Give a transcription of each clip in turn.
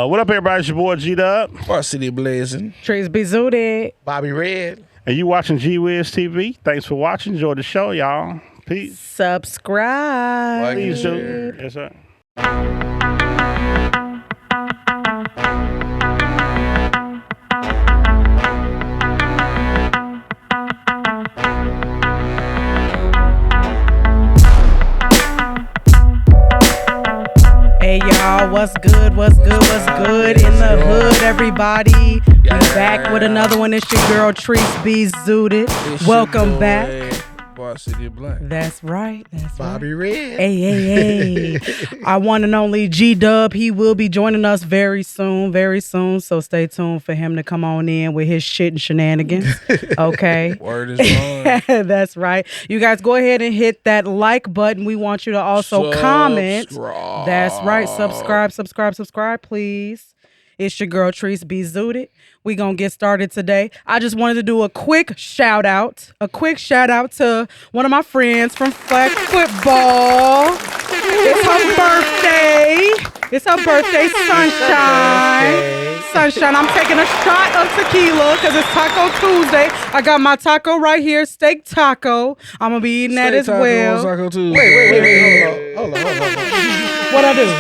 What up, everybody? It's your boy G-Dub. Varsity Blazing. Trees be zooted. Bobby Red. And you watching GWIZTV. Thanks for watching. Enjoy the show, y'all. Peace. Subscribe. Please do. Yes, sir. Hey y'all, what's good? What's good in the hood, everybody? We back with another one. It's your girl Trees be zooted. Welcome back. Varsity Black. That's right. Bobby Red. Hey. Our one and only G-Dub, he will be joining us very soon. So stay tuned for him to come on in with his shit and shenanigans. Okay. Word is on. That's right. You guys go ahead and hit that like button. We want you to also comment. That's right. Subscribe, please. It's your girl Trees be zooted. We gonna get started today. I just wanted to do a quick shout out to one of my friends from flag football. It's her birthday, Sunshine. I'm taking a shot of tequila because it's Taco Tuesday. I got my taco right here, steak taco. I'm gonna be eating that as well. Taco Tuesday. Wait. Hold on. What I do?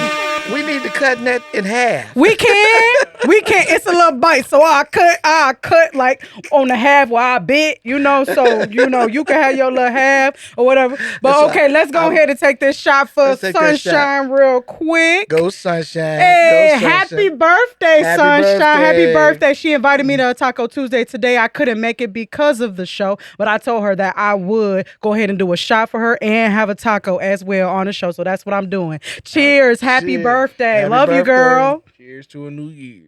We need to cut that in half. We can. It's a little bite, so I cut like on the half where I bit, so you can have your little half or whatever. But okay, let's go ahead and take this shot for Sunshine real quick. Go Sunshine. Hey, Go Sunshine. happy birthday, Sunshine. Happy birthday. She invited me to a Taco Tuesday today. I couldn't make it because of the show, but I told her that I would go ahead and do a shot for her and have a taco as well on the show. So that's what I'm doing. Cheers. Happy birthday. Happy Love birthday. you, girl. Cheers to a new year.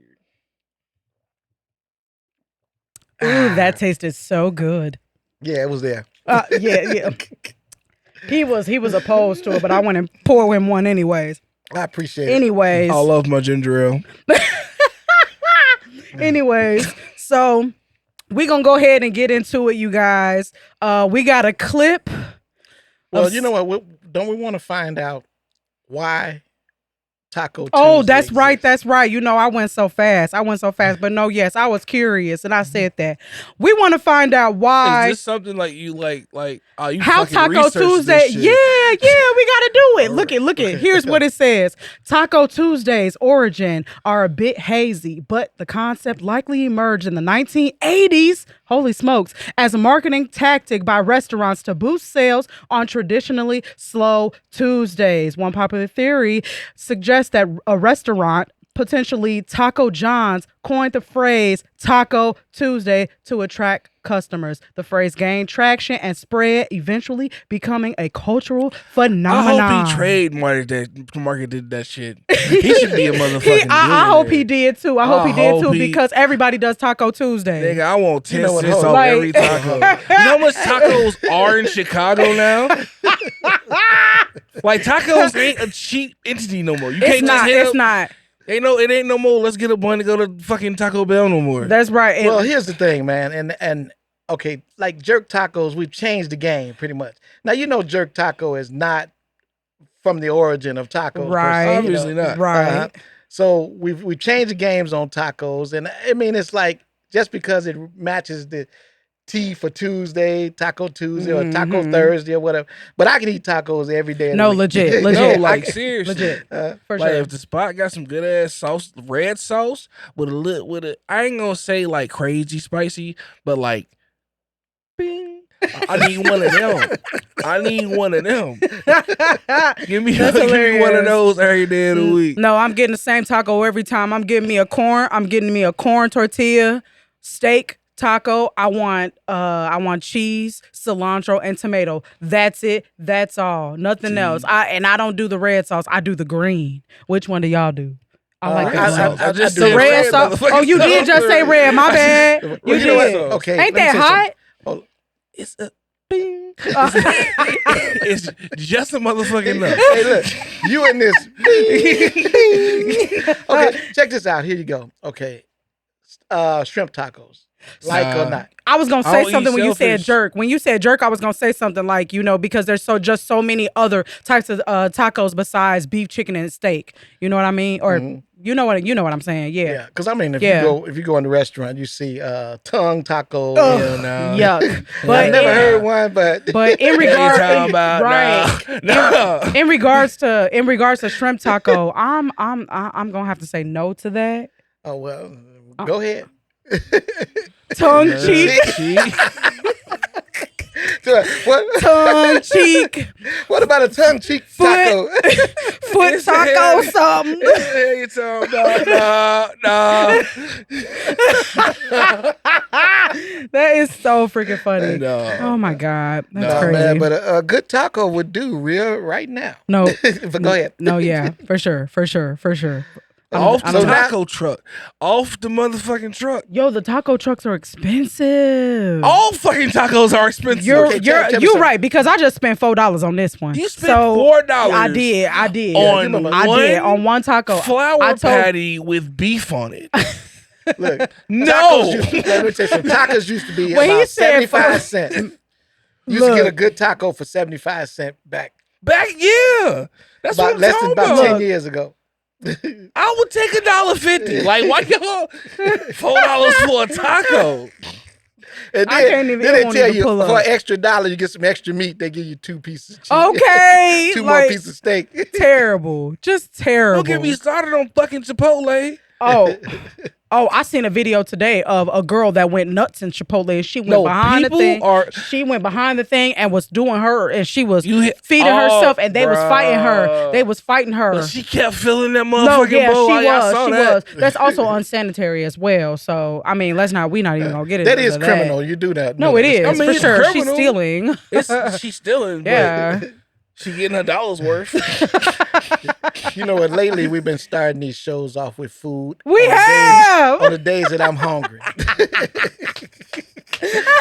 Ooh, that tasted so good. Yeah, it was there. Yeah. He was opposed to it, but I went and poured him one anyways. I appreciate it. Anyways. I love my ginger ale. Anyways, so we gonna go ahead and get into it, you guys. We got a clip. Well, you know what? Don't we want to find out why Taco Tuesday That's right. exists? That's right. I went so fast. But no, yes, I was curious and I said that. We want to find out why. Is this something like you like you how fucking Taco researched Tuesday? this shit? Yeah, we gotta do it. All Look it. Here's what it says. Taco Tuesday's origin are a bit hazy, but the concept likely emerged in the 1980s. Holy smokes, as a marketing tactic by restaurants to boost sales on traditionally slow Tuesdays. One popular theory suggests that a restaurant, potentially Taco John's, coined the phrase Taco Tuesday to attract customers. The phrase gained traction and spread, eventually becoming a cultural phenomenon. I hope he marketed that shit. He should be a motherfucking I hope he did too. I hope he did too, because everybody does Taco Tuesday. Nigga, I want 10 know what, cents on like- every taco. You know how much tacos are in Chicago now? Like, tacos ain't a cheap entity no more. You can't It's not. It ain't no more. Let's get a bun to go to fucking Taco Bell no more. That's right. Well, here's the thing, man. And okay, like jerk tacos, we've changed the game pretty much. Now, jerk taco is not from the origin of tacos. Right. Obviously not. Right. So we've changed the games on tacos. And I mean, it's like just because it matches the T for Tuesday, Taco Tuesday, or Taco Thursday, or whatever. But I can eat tacos every day. No, legit. No, like, seriously. Legit. For Like, sure. if the spot got some good ass sauce, red sauce with a I ain't gonna say like crazy spicy, but like, bing. I need one of them. Give me one of those every day of the week. No, I'm getting the same taco every time. I'm getting me a corn tortilla, steak taco. I want cheese, cilantro, and tomato. That's it. That's all. Nothing else. I don't do the red sauce. I do the green. Which one do y'all do? I like I just the said red sauce. Oh, you did just say red. My bad. You Well, you know did. what? Okay. Ain't let me that say hot? something. it's a bing. It's just a motherfucking nut. Hey, look, you in this. Okay, check this out. Here you go. Okay. shrimp tacos, like or not. I was gonna I say don't something eat when you said shellfish. jerk. When you said jerk, I was gonna say something like, because there's so many other types of tacos besides beef, chicken, and steak. You know what I mean? Or you know what I'm saying? Yeah. Yeah, because I mean, if Yeah. you go in the restaurant, you see tongue taco. Ugh, Hell no. yuck. I've never in- heard one, but But in regard, talking about? right? No. In regards to shrimp taco, I'm gonna have to say no to that. oh well, go ahead. Tongue cheek, What? tongue cheek, What about a tongue cheek taco? foot taco, something. Hey, you talking about? No. That is so freaking funny. No. Oh my god, that's No, crazy. man, but a good taco would do real right now. No, But go ahead. no, yeah, for sure. Off I'm the not- taco truck. Off the motherfucking truck. Yo, the taco trucks are expensive. All fucking tacos are expensive. You're Okay, tell me you're something. right because I just spent $4 on this one. You spent So, $4 I did. on I did on one taco. flour I told- patty with beef on it. Look, No. tacos used, let me tell you something. Tacos used to be When he about said 75 cents. You used to Look. get a good taco for 75 cents back Back, yeah. That's what about I'm less talking than about about. 10 years ago. I would take $1.50. Like, why y'all $4 for a taco? And I can't even- then it they won't tell even you pull for up. an extra $1, you get some extra meat. They give you 2 pieces of cheese. Okay, 2 more like, pieces of steak. terrible, just terrible. Don't get me started on fucking Chipotle. Oh, I seen a video today of a girl that went nuts in Chipotle. And she went No, behind the people thing. are- She went behind the thing and was doing her, and she was You hit- feeding Oh, herself, and they was fighting her. bruh. They was fighting her. But she kept filling that No, motherfucking yeah, bowl. she I saw was. She that. was. That's also unsanitary as well. So I mean, we not even gonna get into That is criminal. You do that. No, it is I mean, for it's sure. She's criminal. stealing. She's stealing, Yeah. but she getting her dollars worth. You know what? Lately, we've been starting these shows off with food. We on the have. days, on the days that I'm hungry.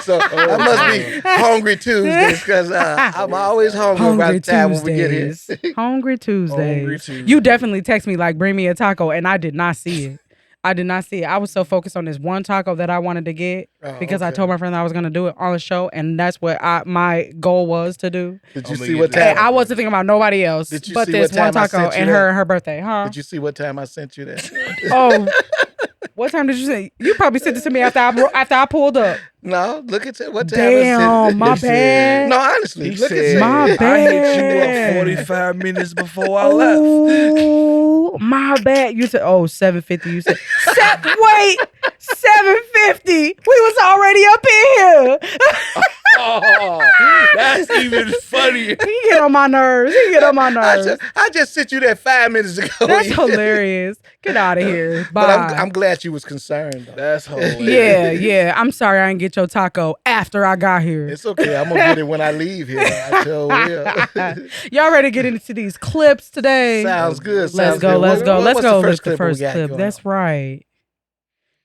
So I must be hungry Tuesdays because I'm always hungry by the time when we get here. Hungry Tuesdays. Hungry Tuesdays. You definitely text me like, bring me a taco, and I did not see it. I was so focused on this one taco that I wanted to get because I okay. told my friend that I was going to do it on the show, and that's what my goal was to do. Did you I'm gonna see get what that. And time? I wasn't thinking about nobody else Did you but see this what one time I taco sent you and that? her birthday, huh? Did you see what time I sent you that? Oh, what time did you say? You probably sent this to me after I pulled up. No, look at what time Damn, is it? my bad. No, honestly, He look said, at My I hit you bad. up 45 minutes before I left. Oh, my bad. You said, 7:50. You said, wait, 7:50. We was already up in here. Oh, that's even funnier. He get on my nerves. I just sent you that 5 minutes ago. That's hilarious. Get out of here. Bye. But I'm glad you was concerned. Though. That's hilarious. Yeah. I'm sorry I didn't get your taco after I got here. It's okay. I'm gonna get it when I leave here. I tell Will. Y'all ready to get into these clips today? Sounds good. Let's sounds go. good. Let's go. What's Let's go with the we first got clip. going That's on? right.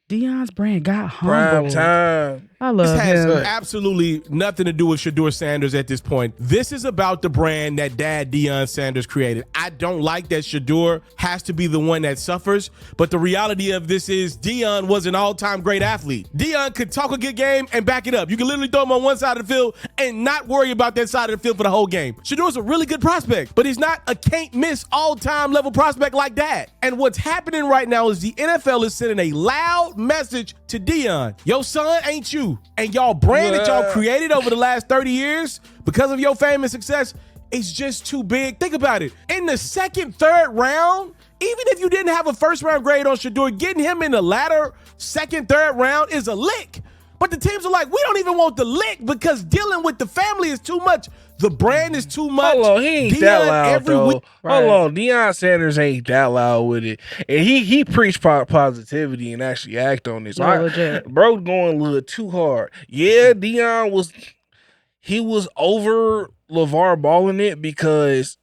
Dion's brand got Prime humbled. time. I This love has him. absolutely nothing to do with Shedeur Sanders at this point. This is about the brand that Dad Deion Sanders created. I don't like that Shedeur has to be the one that suffers, but the reality of this is Deion was an all-time great athlete. Deion could talk a good game and back it up. You can literally throw him on one side of the field and not worry about that side of the field for the whole game. Shedeur's a really good prospect, but he's not a can't-miss all-time level prospect like that. And what's happening right now is the NFL is sending a loud message to Deion. Your son ain't you. And y'all brand that y'all created over the last 30 years because of your fame and success is just too big. Think about it. In the second, third round, even if you didn't have a first round grade on Shedeur, getting him in the latter second, third round is a lick. But the teams are like, we don't even want the lick because dealing with the family is too much. The brand is too much. Hold on, he ain't Deion that loud every though. week- Right. Hold on, Deion Sanders ain't that loud with it, and he preached positivity and actually act on this. No, legit. Bro, going a little too hard. Yeah, Deion was over LeVar balling it because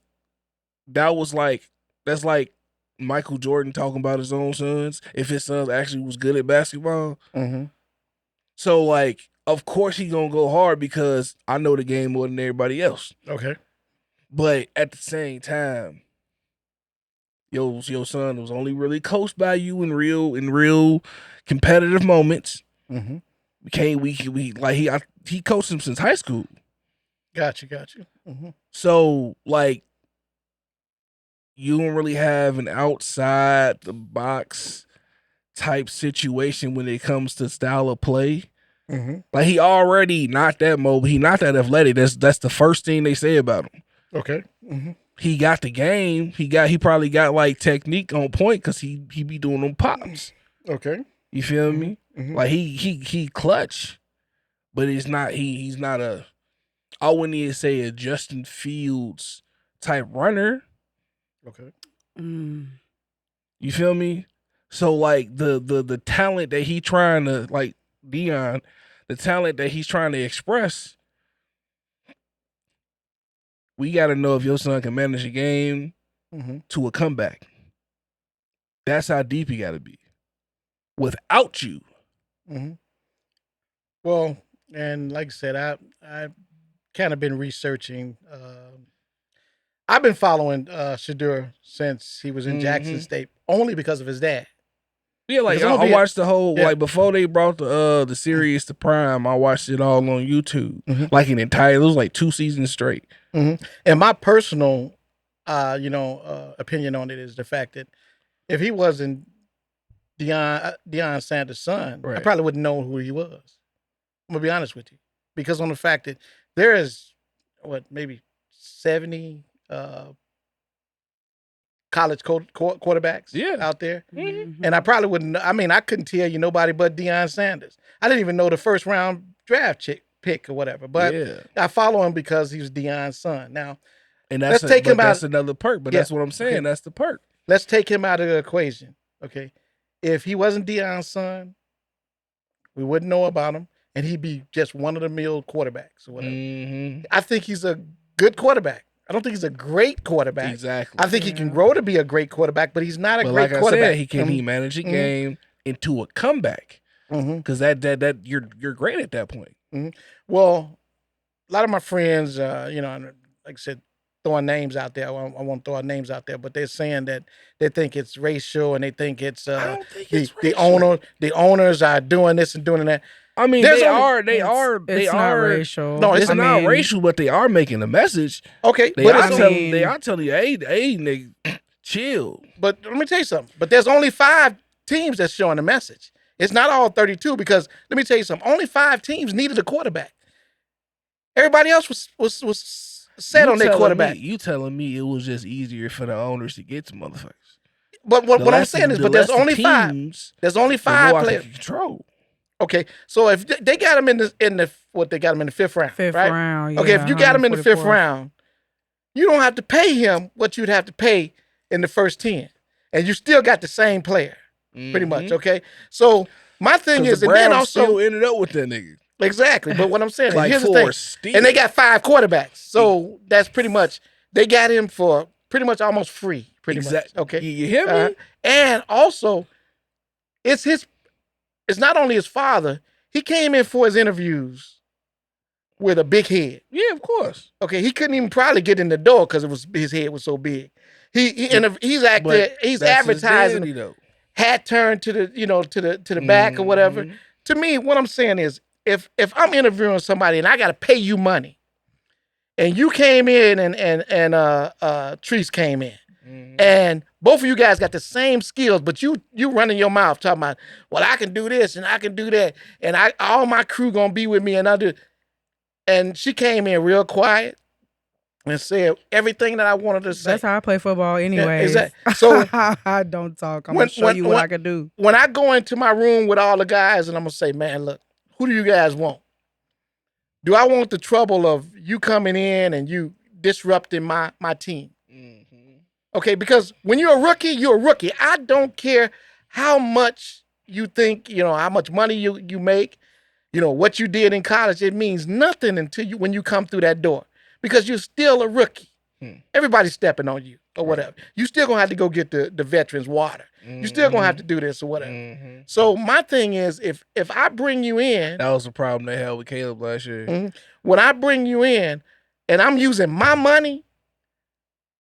that's like Michael Jordan talking about his own sons. If his sons actually was good at basketball, Mm-hmm. so like, of course he gonna go hard because I know the game more than everybody else. Okay. But at the same time, your son was only really coached by you in real competitive moments. Mm-hmm. He coached him since high school. Got you. Mm-hmm. So like, you don't really have an outside the box type situation when it comes to style of play. Mm-hmm. Like, he already not that mobile. He not that athletic. That's the first thing they say about him. Okay. Mm-hmm. He got the game. He probably got like technique on point because he be doing them pops. Okay. You feel me? Mm-hmm. Like he clutch, but he's not a, I wouldn't even say a Justin Fields type runner. Okay. You feel me? So like the talent that he trying to, like Deion, the talent that he's trying to express, we got to know if your son can manage a game to a comeback. That's how deep he got to be. Without you. Mm-hmm. Well, and like I said, I kind of been researching. I've been following Shedeur since he was in Jackson State, only because of his dad. Yeah, like I watched the whole like before they brought the series to Prime. I watched it all on YouTube, like an entire. It was like 2 seasons straight. Mm-hmm. And my personal, opinion on it is the fact that if he wasn't Deion Sanders' son, I probably wouldn't know who he was. I'm gonna be honest with you, because on the fact that there is maybe 70 college quarterbacks out there, and I probably wouldn't. I mean, I couldn't tell you nobody but Deion Sanders. I didn't even know the first round draft pick or whatever, but I follow him because he was Deion's son. Now, and let's take him out. That's another perk, but that's what I'm saying. Okay. That's the perk. Let's take him out of the equation. Okay, if he wasn't Deion's son, we wouldn't know about him, and he'd be just one of the mill quarterbacks or whatever. I think he's a good quarterback. I don't think he's a great quarterback. Exactly. I think he can grow to be a great quarterback, but he's not a great quarterback. I said, he manage a game into a comeback? Because that you're great at that point. Well, a lot of my friends, like I said, throwing names out there. I won't throw our names out there, but they're saying that they think it's racial and they think it's I don't think it's racial. the owners are doing this and doing that. I mean, they are racial. No, it's not racial, but they are making a message. Okay, they are telling you, hey, nigga, chill. But let me tell you something. But there's only 5 teams that's showing the message. It's not all 32 because let me tell you something. Only 5 teams needed a quarterback. Everybody else was set on their quarterback. You telling me it was just easier for the owners to get to motherfuckers? But what I'm saying is, but there's only 5. There's only 5 players. Control. Okay, so if they got him in the they got him in the 5th round, round. Yeah, okay, if you got him in the 5th round, you don't have to pay him what you'd have to pay in the first 10, and you still got the same player, pretty much. Okay, so my thing is, and then also still ended up with that nigga. Exactly, but what I'm saying like is, here's the thing, and they got 5 quarterbacks, so that's pretty much they got him for pretty much almost free, pretty much. Okay, you hear me? And also, it's not only his father. He came in for his interviews with a big head. Yeah, of course. Okay, he couldn't even probably get in the door because his head was so big. He's advertising. Though. Hat turned to the to the back or whatever. To me, what I'm saying is, if I'm interviewing somebody and I got to pay you money, and you came in and Treese came in. And both of you guys got the same skills, but you running your mouth talking about, well, I can do this and I can do that, and all my crew gonna be with me, and I do. And she came in real quiet and said everything that I wanted to say. That's how I play football, anyway. Yeah, exactly. So I don't talk. I'm gonna show you what I can do. When I go into my room with all the guys, and I'm gonna say, man, look, who do you guys want? Do I want the trouble of you coming in and you disrupting my team? Okay, because when you're a rookie, you're a rookie. I don't care how much you think, how much money you make, what you did in college. It means nothing when you come through that door, because you're still a rookie. Everybody's stepping on you or whatever. You still gonna have to go get the veterans water. You still gonna have to do this or whatever. So my thing is, if I bring you in, that was the problem they had with Caleb last year. When I bring you in and I'm using my money,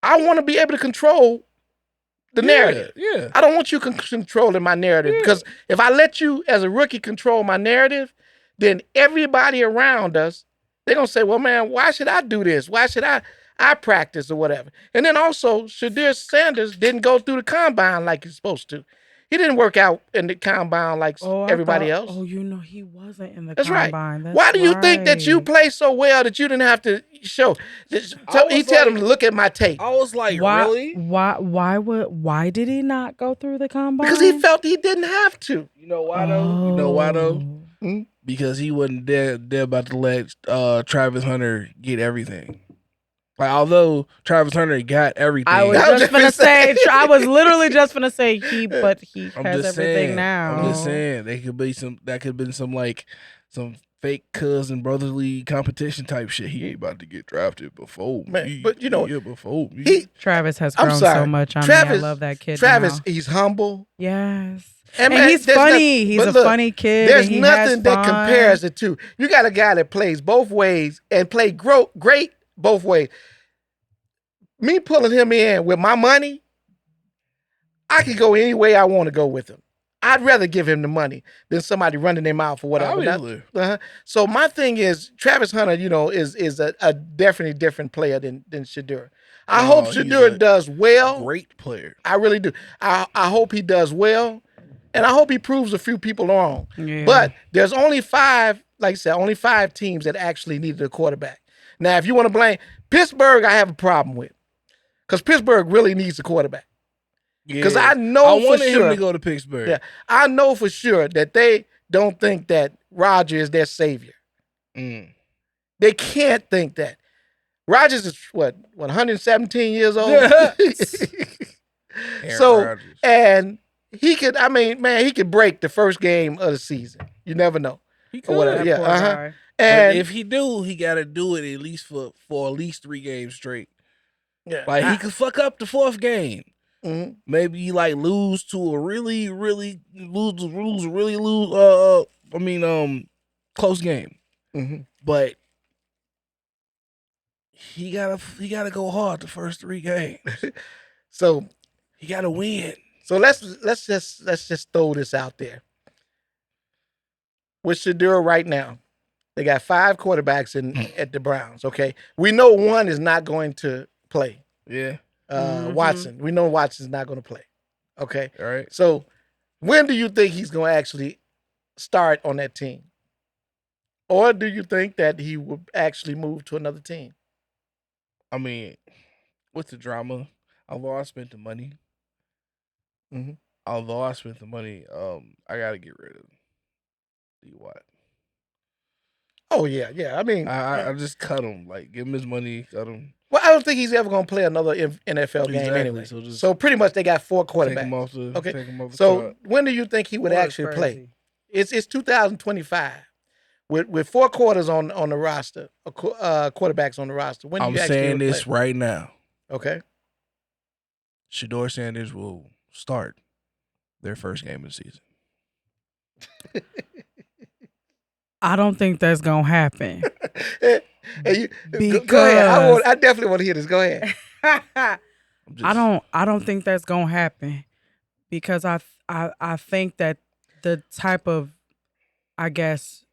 I want to be able to control the narrative. Yeah. I don't want you controlling my narrative because if I let you as a rookie control my narrative, then everybody around us, they're going to say, well, man, why should I do this? Why should I practice or whatever? And then also, Shedeur Sanders didn't go through the combine like he's supposed to. He didn't work out in the combine like everybody else. Oh, he wasn't in the That's combine. Right. Why do you think that you play so well that you didn't have to show? He tell him to look at my tape. I was like, really? Why did he not go through the combine? Because he felt he didn't have to. You know why though? You know why though? Mm-hmm. Because he wasn't there about to let Travis Hunter get everything. Like, although Travis Hunter got everything, I was just gonna say. I was literally just gonna say he has everything now. I'm just saying that could have been some fake cousin brotherly competition type shit. He ain't about to get drafted before me. But you know, before me. Travis has grown so much on me. I love that kid. Travis, now. He's humble. Yes. And he's funny. He's a funny kid. There's nothing that compares the two. You got a guy that plays both ways and play great both ways. Me pulling him in with my money, I can go any way I want to go with him. I'd rather give him the money than somebody running their mouth or whatever. So my thing is, Travis Hunter, is a definitely different player than Shedeur. I hope Shedeur does well. Great player. I really do. I hope he does well. And I hope he proves a few people wrong. Yeah. But there's only 5, like I said, only 5 teams that actually needed a quarterback. Now, if you want to blame Pittsburgh, I have a problem with. Because Pittsburgh really needs a quarterback. Because I know for sure. Him to go to Pittsburgh. Yeah, I know for sure that they don't think that Rodgers is their savior. They can't think that. Rodgers is, 117 years old? So, and he could, he could break the first game of the season. You never know. He could. Or whatever. Yeah, And if he do, he got to do it at least for at least 3 games straight. Yeah. Like, he could fuck up the 4th game. Mm-hmm. Maybe he lose to a really close game. Mm-hmm. But he gotta go hard the first 3 games. So he gotta win. So let's just throw this out there. With Shedeur right now, they got 5 quarterbacks at the Browns. Okay, we know one is not going to play. Yeah. Watson. We know Watson's not going to play. Okay. All right. So when do you think he's going to actually start on that team? Or do you think that he would actually move to another team? I mean, what's the drama? Although I spent the money, I got to get rid of D-Watt. Oh, yeah. I mean, I just cut him. Like, give him his money, cut him. Well, I don't think he's ever going to play another NFL game anyway. So pretty much they got 4 quarterbacks. Take him off the so when do you think he would actually play? It's 2025 with 4 quarters on the roster, quarterbacks on the roster. When do you actually saying this play? right now. Okay. Shedeur Sanders will start their first game of the season. I don't think that's gonna happen. Because go ahead. I definitely want to hear this. Go ahead. I don't think that's gonna happen because I think that the type of, I guess,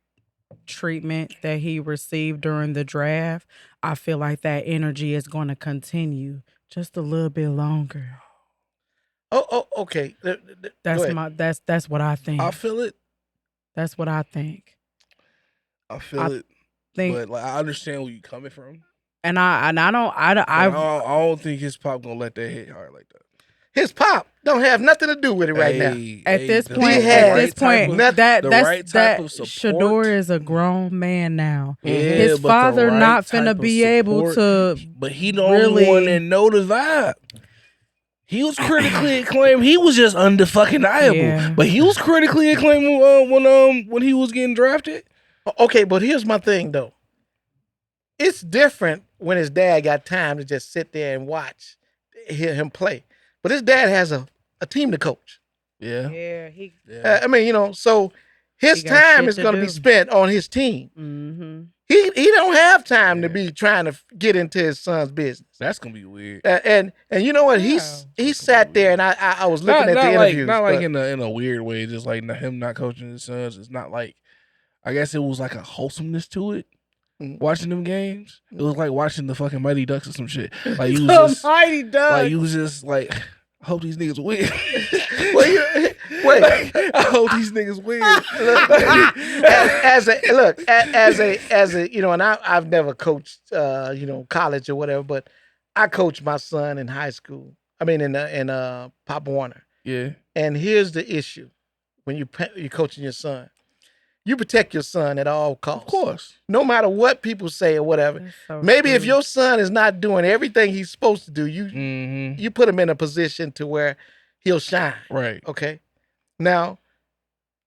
treatment that he received during the draft, I feel like that energy is going to continue just a little bit longer. Oh, okay. That's what I think. I feel it. That's what I think. I feel it. But I understand where you're coming from. And I don't think his pop gonna let that hit hard like that. His pop don't have nothing to do with it right now. At this point, Shedeur is a grown man now. Yeah, his father not finna be able to. But he the only one that know the vibe. He was critically acclaimed. He was just undefundable. Yeah. But he was critically acclaimed when he was getting drafted. Okay, but here's my thing though. It's different when his dad got time to just sit there and watch him play. But his dad has a team to coach. Yeah. Yeah. So his time is going to be spent on his team. Mm-hmm. He don't have time to be trying to get into his son's business. That's gonna be weird. And you know what? He sat there, and I was looking at the interviews. Not like in a weird way, just like him not coaching his sons. It's not like, I guess it was like a wholesomeness to it. Watching them games, it was like watching the fucking Mighty Ducks or some shit. Like you was just, Mighty Ducks. Like you was just like, I hope these niggas win. Wait, I hope these niggas win. as a you know, and I've never coached you know, college or whatever, but I coached my son in high school. I mean, in Pop Warner. Yeah. And here's the issue: when you're coaching your son, you protect your son at all costs. Of course. No matter what people say or whatever. So Maybe true. if your son is not doing everything he's supposed to do, you put him in a position to where he'll shine. Right. Okay. Now,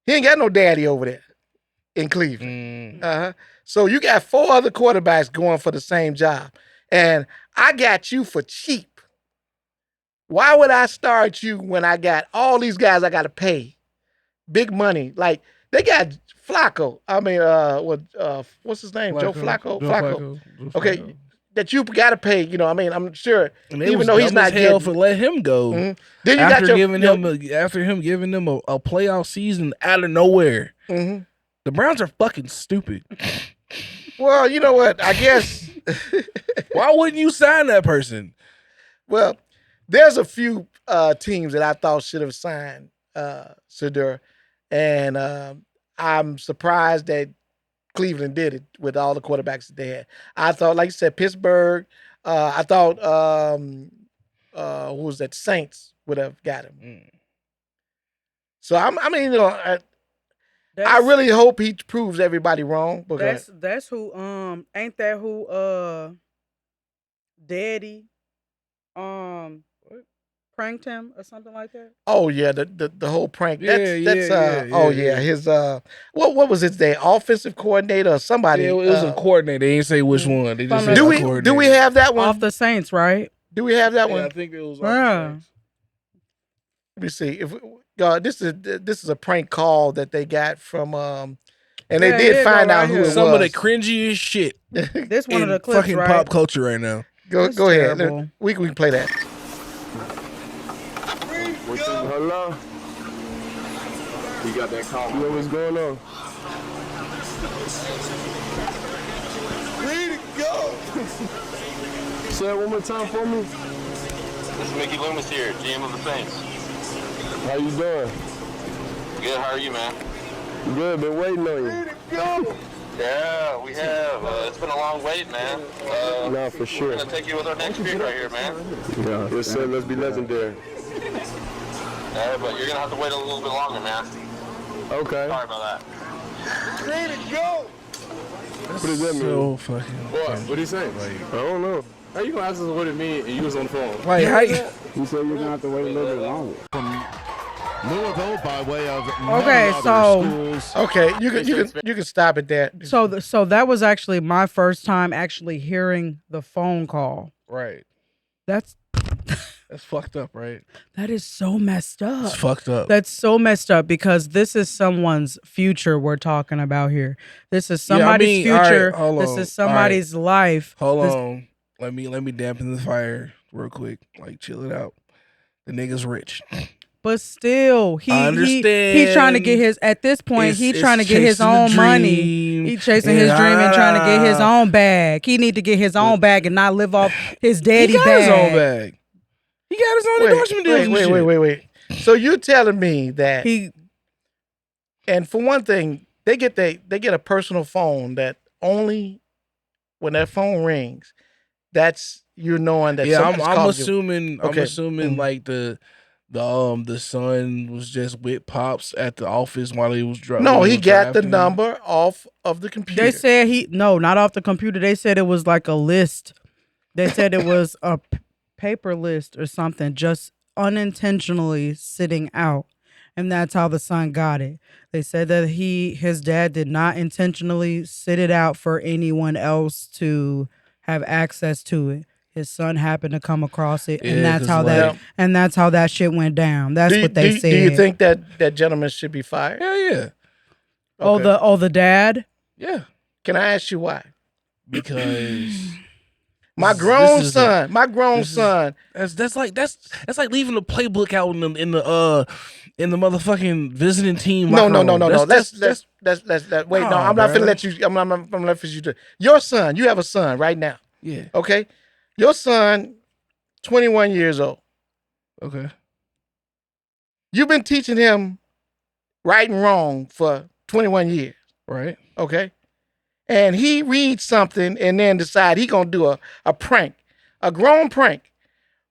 he ain't got no daddy over there in Cleveland. So you got 4 other quarterbacks going for the same job. And I got you for cheap. Why would I start you when I got all these guys I got to pay? Big money. Like, they got Flacco. I mean, what's his name? Joe Flacco? Flacco. Okay. That you got to pay, you know, I mean, I'm sure, and even though he's not hell getting, for let him go. Then you after got after him giving them a playoff season out of nowhere. The Browns are fucking stupid. Well, you know what? I guess. Why wouldn't you sign that person? Well, there's a few teams that I thought should have signed Shedeur, and I'm surprised that Cleveland did it with all the quarterbacks that they had. I thought, like you said, Pittsburgh. I thought, who was that? Saints would have got him. So I mean, you know, I really hope he proves everybody wrong. Because that's who. Ain't that who? Daddy, pranked him or something like that. Oh yeah, the whole prank. That's his what was his name? Offensive coordinator or somebody? Yeah, it was a coordinator. They didn't say which one. They just said do we have that one off the Saints, right? Do we have that one? I think it was. Off the Saints. Let me see if this is a prank call that they got from and they did find out who it was. Some of the cringiest shit. This one of the clips, fucking right? pop culture right now. Go ahead. We can play that. Hello? We got that call. You know what's going on? Ready to go! Say it one more time for me. This is Mickey Loomis here, GM of the Saints. How you doing? Good, how are you, man? Good, been waiting on you. Ready to go! Yeah, we have. It's been a long wait, man. No, for sure. We're going to take you with our next pick right here, man. Yeah, yes, sir. Let's be legendary. Yeah, but you're going to have to wait a little bit longer, man. Okay. Sorry about that. Ready to go! What does that mean? So fucking. What? What did he say? Like, I don't know. How you gonna ask us what it means and you was on the phone? Like, how you? He said you're gonna have to wait a little bit longer. Louisville by way of Okay, so schools. Okay, you can stop it there. So that was actually my first time actually hearing the phone call. Right. That's fucked up, right? That is so messed up. It's fucked up. That's so messed up because this is someone's future we're talking about here. This is somebody's future. All right, this is somebody's life. Hold on. Let me dampen the fire real quick. Like, chill it out. The nigga's rich. But still, he's trying to get his, at this point, he's trying to get his own money. He's chasing his dream and trying to get his own bag. He need to get his own bag and not live off his daddy bag. He got his own bag. He got his own endorsement deals. Wait. So you're telling me that and for one thing, they get a personal phone that only when that phone rings, that's you knowing that I'm assuming like the son was just with Pops at the office while he was driving. No, he got the number off of the computer. They said not off the computer. They said it was like a list. They said it was a paper list or something, just unintentionally sitting out. And that's how the son got it. They said that his dad did not intentionally sit it out for anyone else to have access to it. His son happened to come across it, and that's how that shit went down. That's what they said. Do you think that gentleman should be fired? Yeah. Okay. Oh, the dad? Yeah. Can I ask you why? Because my grown son. That's like leaving the playbook out in the motherfucking visiting team. No. Let's Wait, no, I'm not finna let you. I'm not let you do. Your son, you have a son right now. Yeah. Okay. Your son, 21 years old. Okay. You've been teaching him right and wrong for 21 years. Right. Okay. And he reads something and then decide he gonna do a prank, a grown prank.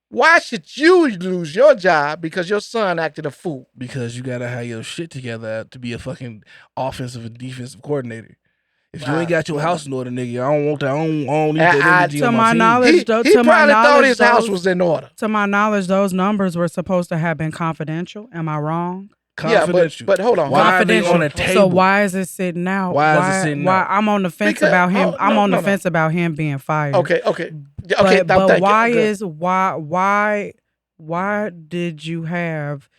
Why should you lose your job because your son acted a fool? Because you gotta have your shit together to be a fucking offensive and defensive coordinator. If you ain't got your house in order, nigga, I don't want that. I don't need that energy to on my team. knowledge, He probably thought his house was in order. To my knowledge, those numbers were supposed to have been confidential. Am I wrong? Confidential. Yeah, but hold on. Why are they on a table? So why is it sitting out? Why is it sitting out? I'm on the fence about him. I'm on the fence about him being fired. Okay. But why did you have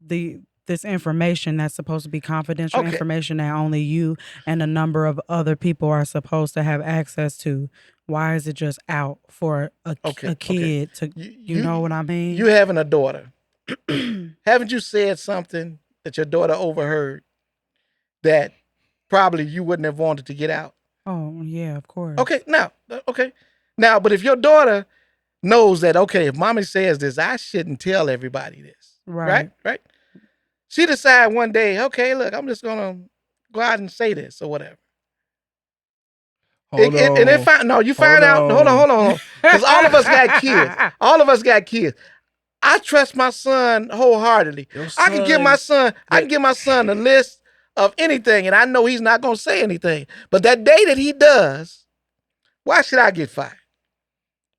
this information that's supposed to be confidential information that only you and a number of other people are supposed to have access to? Why is it just out for a kid to, you know what I mean? You having a daughter. Haven't you said something that your daughter overheard that probably you wouldn't have wanted to get out? Oh, yeah, of course. Okay. Now, but if your daughter knows that, okay, if mommy says this, I shouldn't tell everybody this. Right. She decide one day, okay, look, I'm just gonna go out and say this or whatever. Hold on. You find out. Hold on. Because all of us got kids. I trust my son wholeheartedly. I can give my son a list of anything, and I know he's not gonna say anything. But that day that he does, why should I get fired?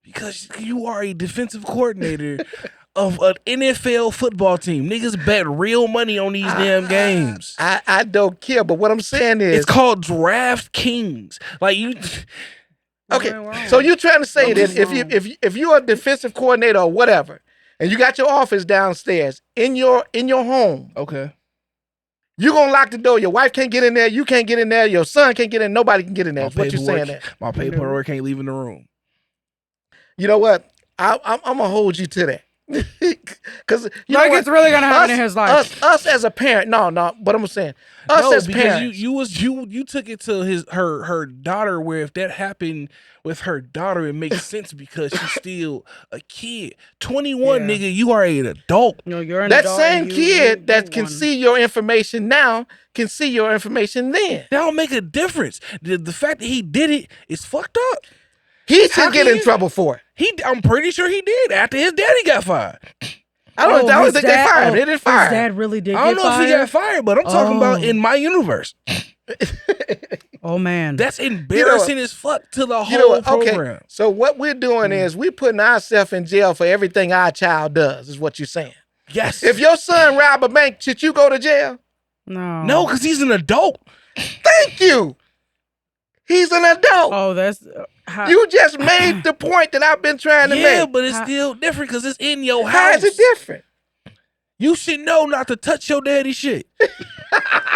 Because you are a defensive coordinator of an NFL football team. Niggas bet real money on these damn games. I don't care, but what I'm saying is it's called Draft Kings. Like you. Okay, so you're trying to say that if you're a defensive coordinator or whatever, and you got your office downstairs in your home, okay, you're gonna lock the door. Your wife can't get in there. You can't get in there. Your son can't get in. Nobody can get in there. That's what you're saying. There. My paperwork can't leave in the room. You know what? I'm gonna hold you to that. Because it's really gonna happen in his life. Us as a parent, no. But I'm saying as parents, you took it to her daughter. Where if that happened with her daughter, it makes sense because she's still a kid. 21, nigga, you are an adult. No, you're an that adult. Same kid that can see your information now can see your information then. That don't make a difference. The fact that he did it is fucked up. He should get in trouble for it. I'm pretty sure he did after his daddy got fired. I don't think they fired him. They didn't fire him. His dad really did. I don't know if he got fired, but I'm talking about in my universe. Oh man, that's embarrassing as fuck to the whole program. Okay. So what we're doing is we're putting ourselves in jail for everything our child does. Is what you're saying? Yes. If your son rob a bank, should you go to jail? No, because he's an adult. Thank you. He's an adult. Oh, that's you just made the point that I've been trying to make. Yeah, but it's still different because it's in your house. How is it different? You should know not to touch your daddy shit.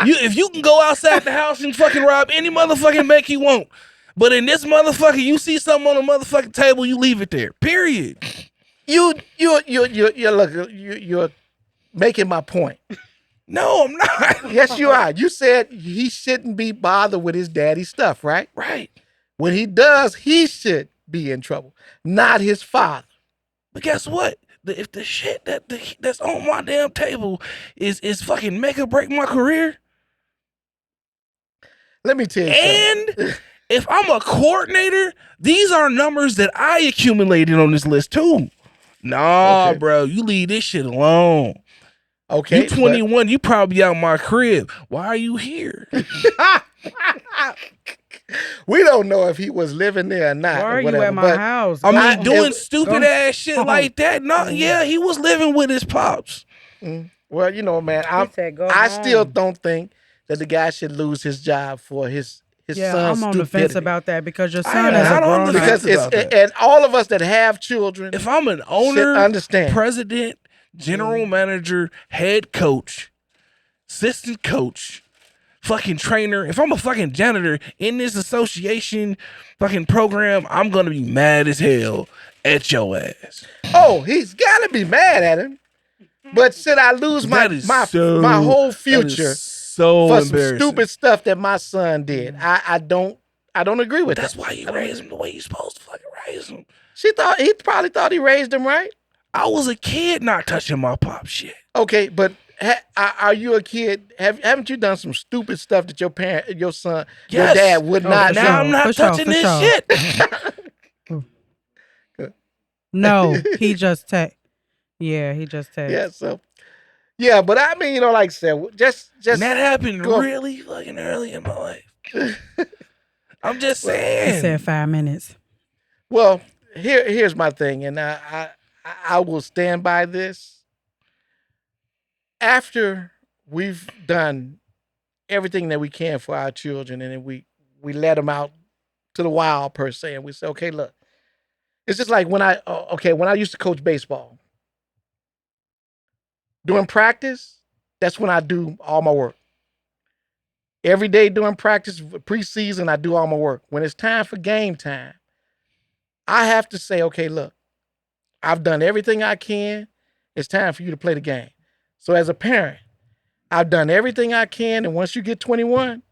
If you can go outside the house and fucking rob any motherfucking bank you want, but in this motherfucker, you see something on the motherfucking table, you leave it there. Period. You're making my point. No, I'm not. Yes, you are. You said he shouldn't be bothered with his daddy's stuff, right? Right. When he does, he should be in trouble, not his father. But guess what? If the shit that's on my damn table is fucking make or break my career, let me tell you something. If I'm a coordinator, these are numbers that I accumulated on this list too. Nah, bro, you leave this shit alone. Okay. You 21, you probably out my crib. Why are you here? We don't know if he was living there or not. Why are you at my house? I mean, doing stupid ass shit like that. No, yeah, he was living with his pops. Well, you know, man, I still don't think that the guy should lose his job for his son's I'm on the fence about that because your son is a grown because and all of us that have children, if I'm an owner, understand, president, general manager, head coach, assistant coach, fucking trainer, if I'm a fucking janitor in this association fucking program, I'm gonna be mad as hell at your ass. Oh, he's gotta be mad at him. But should I lose my whole future for some stupid stuff that my son did? I don't agree with that. That's why you raised him the way you supposed to fucking raise him. He probably thought he raised him right. I was a kid not touching my pop shit. Okay, but are you a kid? Haven't you done some stupid stuff that your dad would not do? Now I'm not touching this shit. No, he just he just texted. Yeah, so yeah, but I mean, like I said, just and that happened really fucking early in my life. I'm just saying. He said 5 minutes. Well, here's my thing, and I will stand by this. After we've done everything that we can for our children, and then we let them out to the wild per se, and we say, okay, look, it's just like when I used to coach baseball. During practice, that's when I do all my work. Every day during practice, preseason, I do all my work. When it's time for game time, I have to say, okay, look, I've done everything I can. It's time for you to play the game. So as a parent, I've done everything I can. And once you get 21,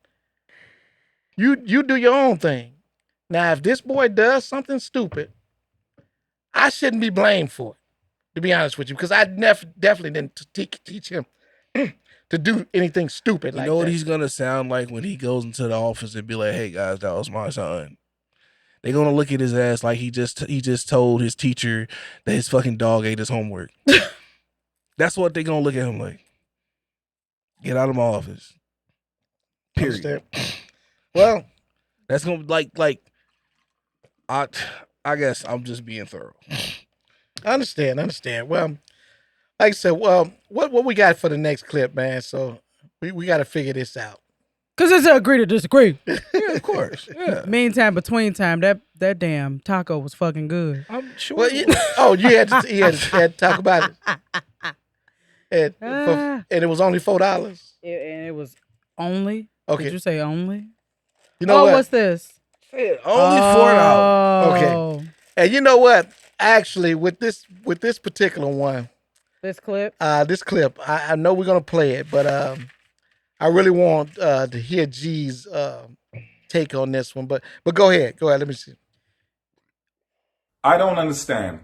you do your own thing. Now, if this boy does something stupid, I shouldn't be blamed for it, to be honest with you, because I definitely didn't teach him to do anything stupid like that. You know what he's going to sound like when he goes into the office and be like, hey, guys, that was my son. They're going to look at his ass like he just told his teacher that his fucking dog ate his homework. That's what they're going to look at him like. Get out of my office. Period. Well, that's going to like I guess I'm just being thorough. I understand. Well, like I said, well, what we got for the next clip, man? So we got to figure this out. Cause it's a agree to disagree. Yeah, of course. Yeah. Meantime, between time, that damn taco was fucking good. I'm sure. Well, you had to talk about it. And it was only $4. And it was only. Okay. Did you say only? You know what? What's this? Only $4. Okay. And you know what? Actually, with this particular one, this clip, I know we're gonna play it, but I really want to hear G's take on this one. But go ahead. Let me see. I don't understand.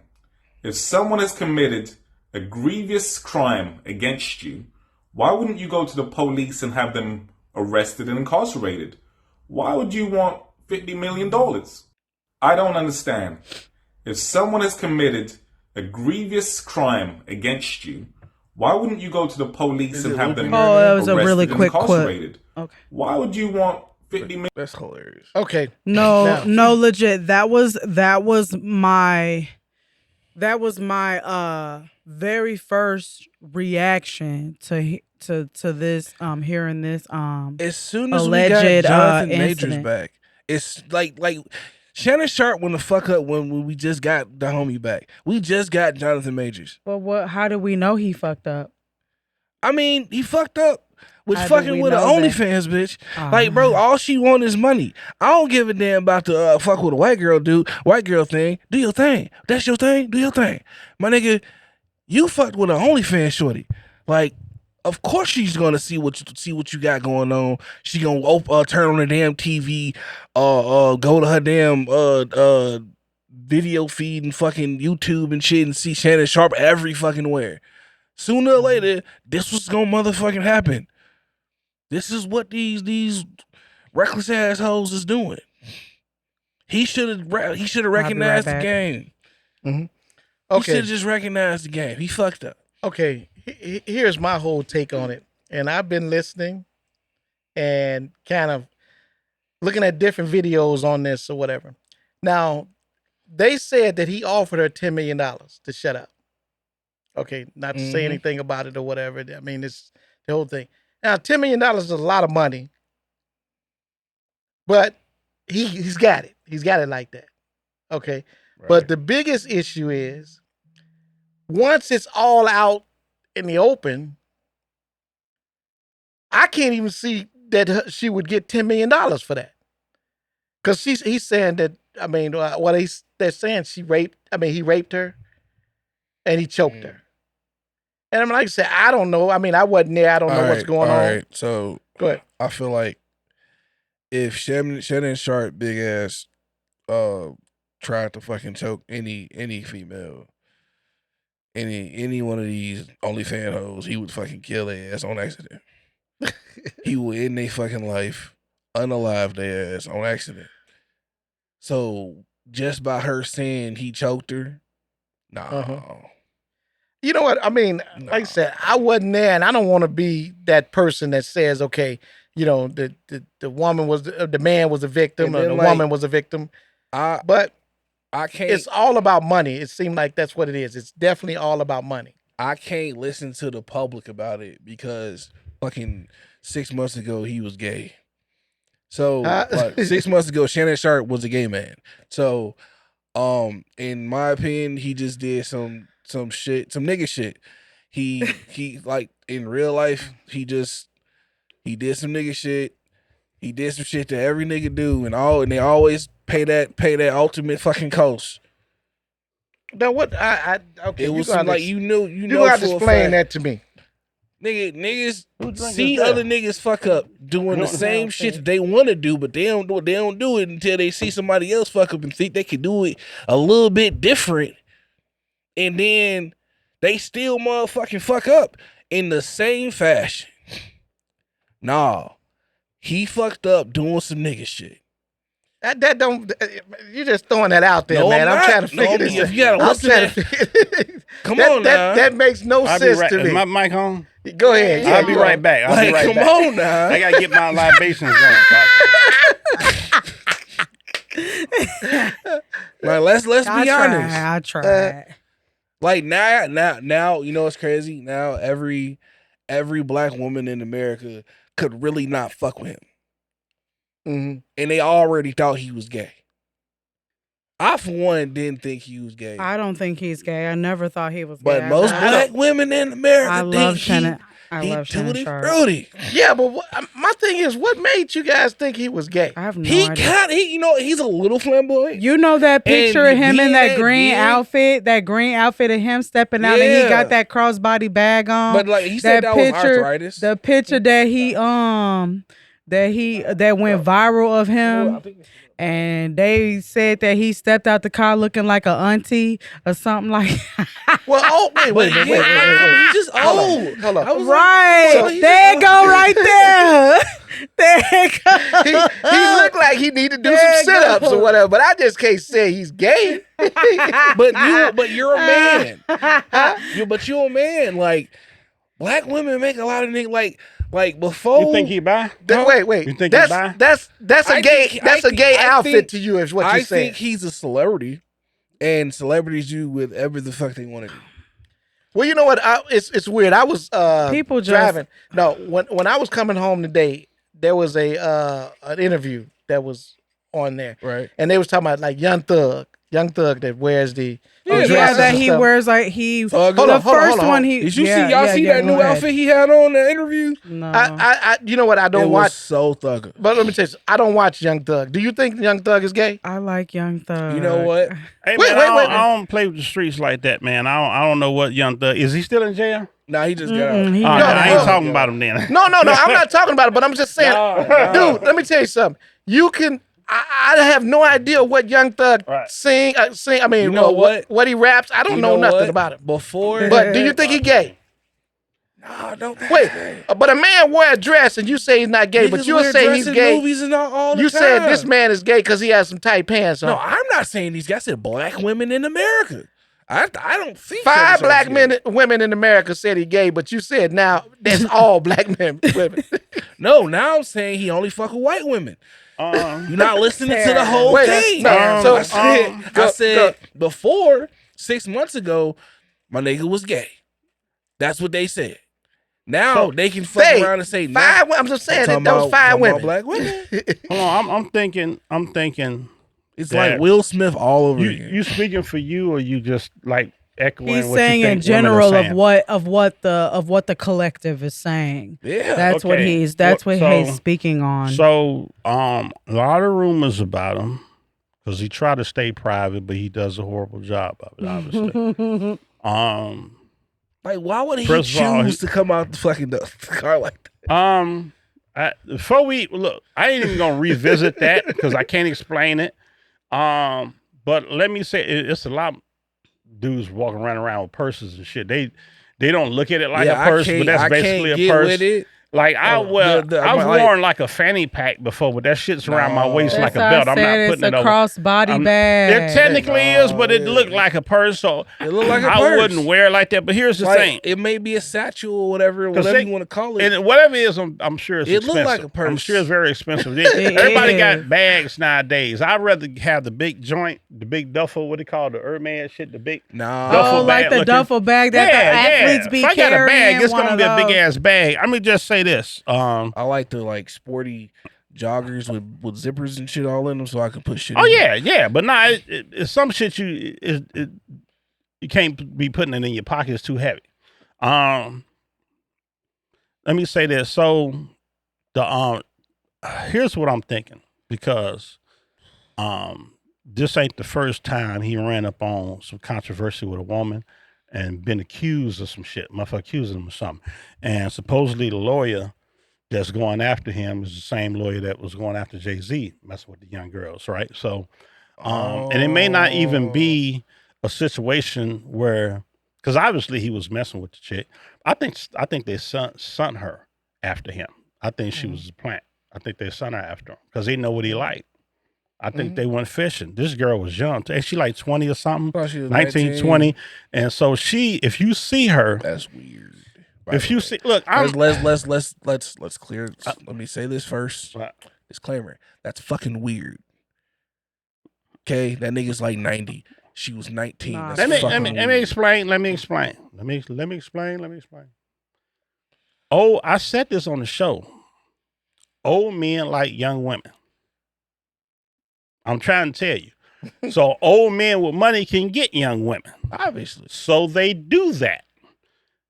If someone has committed a grievous crime against you, why wouldn't you go to the police and have them arrested and incarcerated? Why would you want $50 million? I don't understand. If someone has committed a grievous crime against you, why wouldn't you go to the police and have them that was a really arrested quick and incarcerated? Okay. Why would you want $50 million? That's hilarious. Okay. No, legit. That was my very first reaction to this hearing this as soon as alleged we got Jonathan Majors incident. back, it's like Shannon Sharpe went the fuck up when we just got the homie back. We just got Jonathan Majors. But how do we know he fucked up? I mean, he fucked up with How do fucking we with an know that? OnlyFans bitch. Like, bro, all she want is money. I don't give a damn about the fuck with a white girl thing. Do your thing. That's your thing. Do your thing. My nigga, you fucked with an OnlyFans shorty. Like, of course she's gonna see what you got going on. She gonna turn on the damn TV, go to her damn video feed and fucking YouTube and shit and see Shannon Sharpe every fucking where. Sooner or later, this was gonna motherfucking happen. This is what these reckless assholes is doing. He should have recognized the game. Mm-hmm. He Okay. should have just recognized the game. He fucked up. Okay. Here's my whole take on it. And I've been listening and kind of looking at different videos on this or whatever. Now, they said that he offered her $10 million to shut up. Okay, not to say anything about it or whatever. I mean, it's the whole thing. Now, $10 million is a lot of money, but he's got it. He's got it like that. Okay, right. But the biggest issue is once it's all out in the open, I can't even see that she would get $10 million for that. Because he's saying that, I mean, they're saying he raped her and he choked her. And I'm like I said, I don't know. I mean, I wasn't there. I don't know what's going on. All right, so go ahead. I feel like if Shannon Sharpe big ass tried to fucking choke any female, any one of these OnlyFans hoes, he would fucking kill their ass on accident. He would end their fucking life, unalive their ass on accident. So just by her saying he choked her, no. You know what? I mean, like I said, I wasn't there, and I don't want to be that person that says, okay, you know, the woman was the man was a victim, or the woman was a victim. But I can't. It's all about money. It seemed like that's what it is. It's definitely all about money. I can't listen to the public about it because fucking 6 months ago he was gay. So 6 months ago, Shannon Sharpe was a gay man. So, in my opinion, he just did some shit, some nigga shit. He like in real life, he did some nigga shit. He did some shit that every nigga do, and they always pay that ultimate fucking cost. Now what? Okay, it was like you know. You got to explain that to me. Niggas see other niggas fuck up doing the same shit that they want to do, but they don't do it until they see somebody else fuck up and think they can do it a little bit different, and then they still motherfucking fuck up in the same fashion. Nah, he fucked up doing some nigga shit. That don't. You're just throwing that out there, no, man. I'm trying to figure this out. You gotta listen. Come on now. That makes no sense to me. Is my mic on? Go ahead. I'll be right back. Come on now. I gotta get my libations on. Like let's be honest. I tried. Like now, you know what's crazy? Now every black woman in America could really not fuck with him. Mm-hmm. And they already thought he was gay. I, for one, didn't think he was gay. I don't think he's gay. I never thought he was gay. But most black women in America I love Shannon. I love Shannon Sharpe. Fruity. Yeah, but my thing is, what made you guys think he was gay? I have no idea. He's a little flamboyant. You know that picture of him in that green outfit of him stepping out, and he got that crossbody bag on. But like he said, that was arthritis. The picture that he that went viral of him, and they said that he stepped out the car looking like an auntie or something like. Well, wait. He's just old. Hold on. Right. There you go, right there. There you go. He looked like he needed to do some sit-ups or whatever, but I just can't say he's gay. but you're a man. But you're a man. Like, black women make a lot of niggas like before. You think he bi? Wait. You think he bi? That's a gay outfit to you, is what you're saying. I think he's a celebrity, and celebrities do whatever the fuck they want to do. Well, you know what? It's weird. I was people just driving. No, when I was coming home today, there was an interview that was on there, right? And they was talking about like Young Thug that wears the that he wears like he. Hold on. Did you see that new outfit he had on the interview? No, I you know what? I don't watch. So thugger. But let me tell you, I don't watch Young Thug. Do you think Young Thug is gay? I like Young Thug. You know what? Hey, wait. I don't play with the streets like that, man. I don't know what Young Thug is. He still in jail? Nah, he just got out. I ain't talking about him then. No. I'm not talking about it. But I'm just saying, dude. Let me tell you something. You can. I have no idea what Young Thug sing. I mean, you know what he raps. I don't know nothing about it. Before, but do you think he gay? No, I don't think. Wait, but a man wear a dress and you say he's not gay, but you say he's gay. Movies and all the you time. said this man is gay because he has some tight pants on. No, I'm not saying these guys. I said black women in America. I don't think 5 black women in America said he gay, but you said now that's all black women. No, now I'm saying he only fuck with white women. You're not listening to the whole thing. No, I said before 6 months ago, my nigga was gay. That's what they said. Now they can fuck around and say 5. I'm just saying that was 5 women. Black women. Hold on, I'm thinking. It's like Will Smith all over again. You speaking for you, or you just like echoing He's what saying you think in general women are of what the collective is saying. Yeah, that's what Okay. he's speaking on. So, a lot of rumors about him because he tried to stay private, but he does a horrible job of it, obviously. Like, why would he First of all, choose to come out the fucking car like that? Before we look, I ain't even gonna revisit that because I can't explain it. But let me say, it's a lot of dudes walking around with purses and shit. They don't look at it like a purse, but that's basically a purse. With it. Like I've worn like a fanny pack before, but that shit's around my waist like a belt. I'm not putting it over. It's a crossbody bag. It technically is, but it looked like a purse, so it looked like a I purse. wouldn't wear it like that. But here's the thing: it may be a satchel or whatever you want to call it. And whatever it is, I'm sure it's expensive. It looked like a purse. I'm sure it's very expensive. Everybody got bags nowadays. I'd rather have the big joint, the big duffel. What do you call it, the Erman shit? The big duffel bag. Like the duffel bag that the athletes be carrying. If I got a bag, it's gonna be a big ass bag. Let me just say this. I like the sporty joggers with zippers and shit all in them, so I can put shit. Oh yeah, but nah, it's some shit you can't be putting it in your pocket. It's too heavy. Let me say this. So here's what I'm thinking, because this ain't the first time he ran up on some controversy with a woman and been accused of some shit. Motherfucker accusing him of something, and supposedly the lawyer that's going after him is the same lawyer that was going after Jay-Z, messing with the young girls, right? So, and it may not even be a situation where, because obviously he was messing with the chick. I think they sent her after him. I think she was a plant. I think they sent her after him because they know what he liked. I think they went fishing. This girl was young. Ain't she like 20 or something? She was 19, 20. And so if you see her. That's weird. If you see, look, let's clear. Let me say this first. Disclaimer: that's fucking weird. Okay, that nigga's like 90. She was 19. Let me explain. Oh, I said this on the show. Old men like young women. I'm trying to tell you. So old men with money can get young women, obviously. So they do that.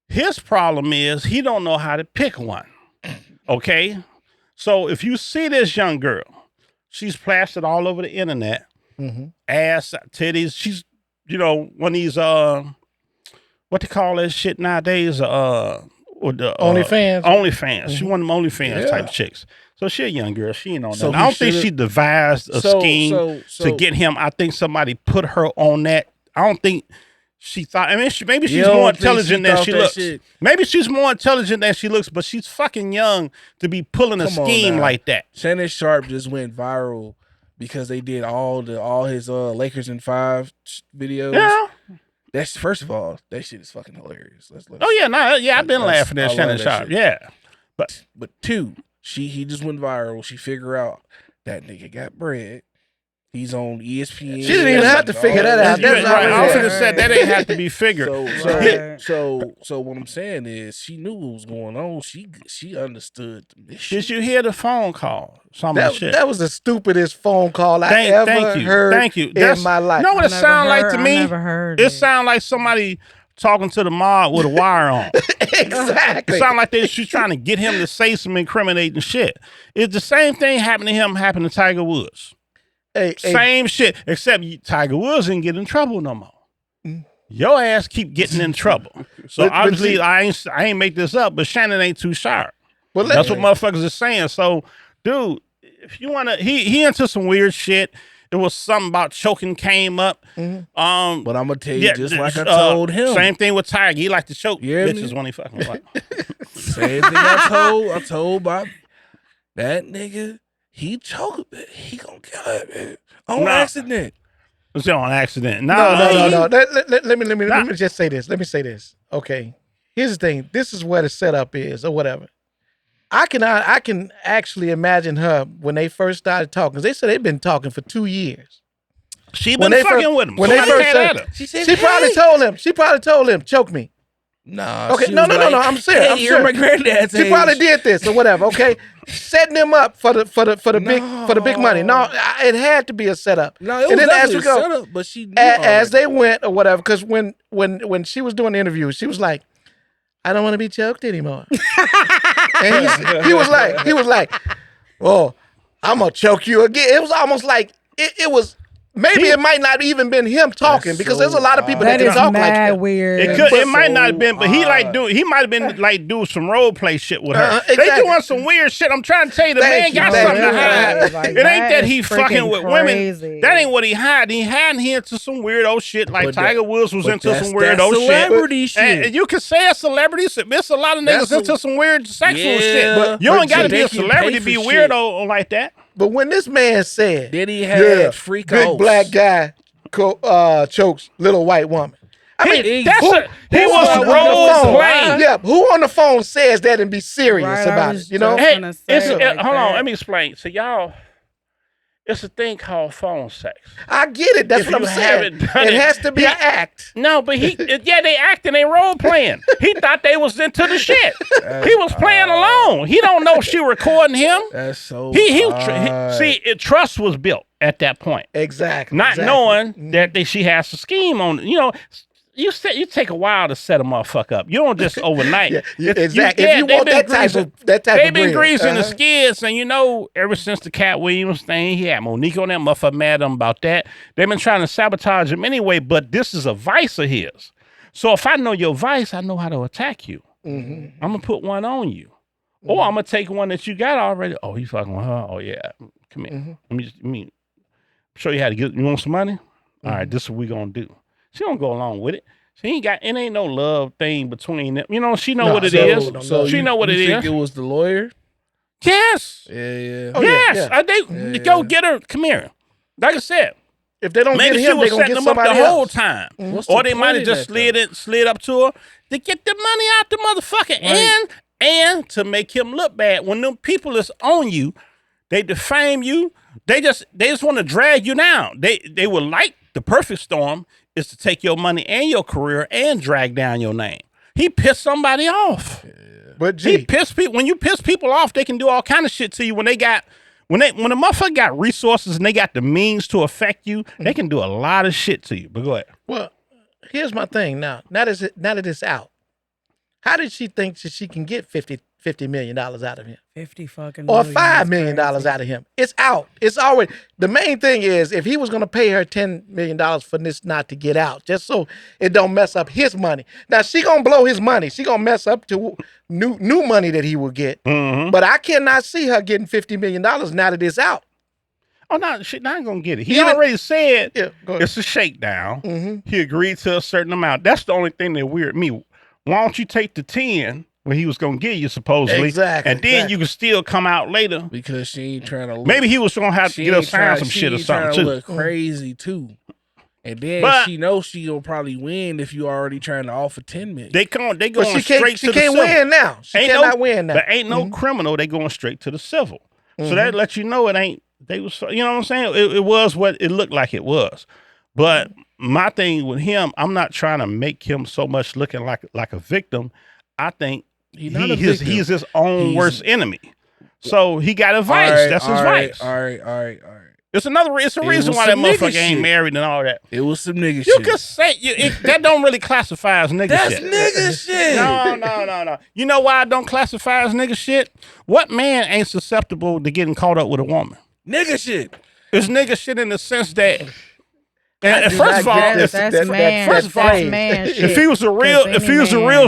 His problem is he don't know how to pick one. Okay? So if you see this young girl, she's plastered all over the internet. Ass, titties. She's, one of these what they call that shit nowadays? OnlyFans. OnlyFans. She one of them OnlyFans type chicks. So she a young girl. She ain't on that. I don't think she devised a scheme to get him. I think somebody put her on that. I don't think she thought. I mean, maybe she's more intelligent than she looks. Maybe she's more intelligent than she looks, but she's fucking young to be pulling a scheme like that. Shannon Sharpe just went viral because they did all his Lakers in 5 videos. Yeah. That's, first of all, that shit is fucking hilarious. I've been laughing at Shannon Sharpe. Yeah, but 2, he just went viral. She figured out that nigga got bread. He's on ESPN. She didn't even have to figure that out. That's right. I was gonna say that ain't have to be figured. So what I'm saying is, she knew what was going on. She understood the mission. Did you hear the phone call? That was the stupidest phone call I ever heard. Thank you. In my life. You know what it sounds like to me? I never heard it. Sounds like somebody talking to the mob with a wire on. Exactly. It sounds like she's trying to get him to say some incriminating shit. It's the same thing happened to Tiger Woods. Same shit, except Tiger Woods didn't get in trouble no more. Your ass keep getting in trouble. So obviously, I ain't make this up, but Shannon ain't too sharp. Well, that's what motherfuckers are saying. So, dude, if you wanna, he into some weird shit. It was something about choking came up. But I'm gonna tell you, just like I told him. Same thing with Tiger. He like to choke bitches when he fucking like. Same thing I told Bob. That nigga. He choked it. He gonna kill it, man. On accident. It's on accident. No. Let me just say this. Let me say this. Okay. Here's the thing. This is where the setup is, or whatever. I can actually imagine her when they first started talking. They said they've been talking for 2 years. She been fucking with him. When they first said, she probably told him, choke me. Nah. Okay, she no. was like, I'm serious. Hey, I'm you're serious. my granddad's She age. probably did this or whatever. Okay, setting him up for the big money. No, it had to be a setup. No, it was And then as definitely we a go, setup, but she knew as already. they went or whatever, because when she was doing the interview, she was like, "I don't want to be choked anymore." And he was like, "Oh, I'm gonna choke you again." It was almost like it was. Maybe it might not even been him talking because there's a lot of people that That can is talk like mad him. weird. It might not have been, but he might have been like doing some role play shit with her. They Exactly. doing some weird shit. I'm trying to tell you, the Thank man you, got thank something you. to hide. Like, It ain't that is he fucking freaking with crazy. women. That ain't what he hiding. He hiding into some weirdo shit. Like But Tiger Woods was but into that's some weirdo that shit. celebrity shit. And you can say a celebrity. There's a lot of niggas That's into some weird sexual shit. Yeah, But you but don't got to they be a can celebrity pay to be for weirdo like that. But when this man said, Then he had freak big outs. black guy chokes little white woman. I mean, He that's was on the role phone? playing. Yeah, who on the phone says that and be serious Right, I about was it? You know, just Hey, gonna say it's it like hold on. that. Let me explain. So y'all, it's a thing called phone sex. I get it. That's If what I'm you saying. haven't done It it, has to be an act. No, but they acting, they role playing. He thought they was into the shit. He was playing alone. He don't know she recording him. That's so. Trust was built at that point, Exactly. not exactly. knowing that she has a scheme on. You know, you take a while to set a motherfucker up. You don't just overnight. Yeah, exactly. If you want that type of They've been bread. greasing the skids, and you know, ever since the Cat Williams thing, he had Monique on that motherfucker mad at him about that. They've been trying to sabotage him anyway, but this is a vice of his. So if I know your vice, I know how to attack you. I'm gonna put one on you. Or I'm gonna take one that you got already. Oh, you fucking with her? Oh yeah. Come here. Let me show you how to get. You want some money? All right, this is what we gonna do. She don't go along with it. She ain't got. It ain't no love thing between them. You know, she know what it is. So she know what it you think is. it was the lawyer? Yes. Yeah. Oh, Yes. yeah. They go get her. Come here. Like I said, If they don't maybe get she him, they was gonna setting get them up the somebody whole else. time, What's or the they might have point just of that, slid up to her to get the money out the motherfucker, and to make him look bad. When them people is on you, they defame you. They just want to drag you down. They would like the perfect storm is to take your money and your career and drag down your name. He pissed somebody off. But He gee, pissed people. When you piss people off, they can do all kind of shit to you. When a motherfucker got resources and they got the means to affect you, they can do a lot of shit to you. But go ahead. well, here's my thing now. Now that it's out, how did she think that she can get $50 million out of him? 50 fucking Or million $5 is million crazy. out of him? It's out. It's already. The main thing is if he was going to pay her $10 million for this not to get out, just so it don't mess up his money. Now she gonna blow his money. She gonna mess up to new money that he will get. But I cannot see her getting $50 million now that it's out. Oh no, shit, not gonna get it. He Even- already said Yeah, go ahead. it's a shakedown. He agreed to a certain amount. That's the only thing that weird me. Why don't you take the 10 when he was gonna give you supposedly, Exactly, and then you can still come out later. Because she ain't trying to look. Maybe he was gonna have to she get us ain't sign trying- some she shit or ain't trying something to too. look crazy too. And then But- she knows she gonna probably win if you already trying to offer 10 million. They going But she straight can't. to She the can't civil. win now. She Ain't cannot win now. There ain't no criminal. They going straight to the civil. So that lets you know it ain't. They was. You know what I'm saying? It was what it looked like it was. But my thing with him, I'm not trying to make him so much looking like a victim. I think He's not a victim. he's his own He's- worst enemy. So he got a vice. All right, That's his all right, vice. All right. It's a reason was why that some nigga motherfucker ain't shit. married and all that. It was some nigga You shit. could say that don't really classify as nigga That's shit. nigga shit. No. You know why I don't classify as nigga shit? What man ain't susceptible to getting caught up with a woman? Nigga shit. It's nigga shit in the sense that, I and do first not of all, get if, That's man. first of all, That's man shit. if he was a real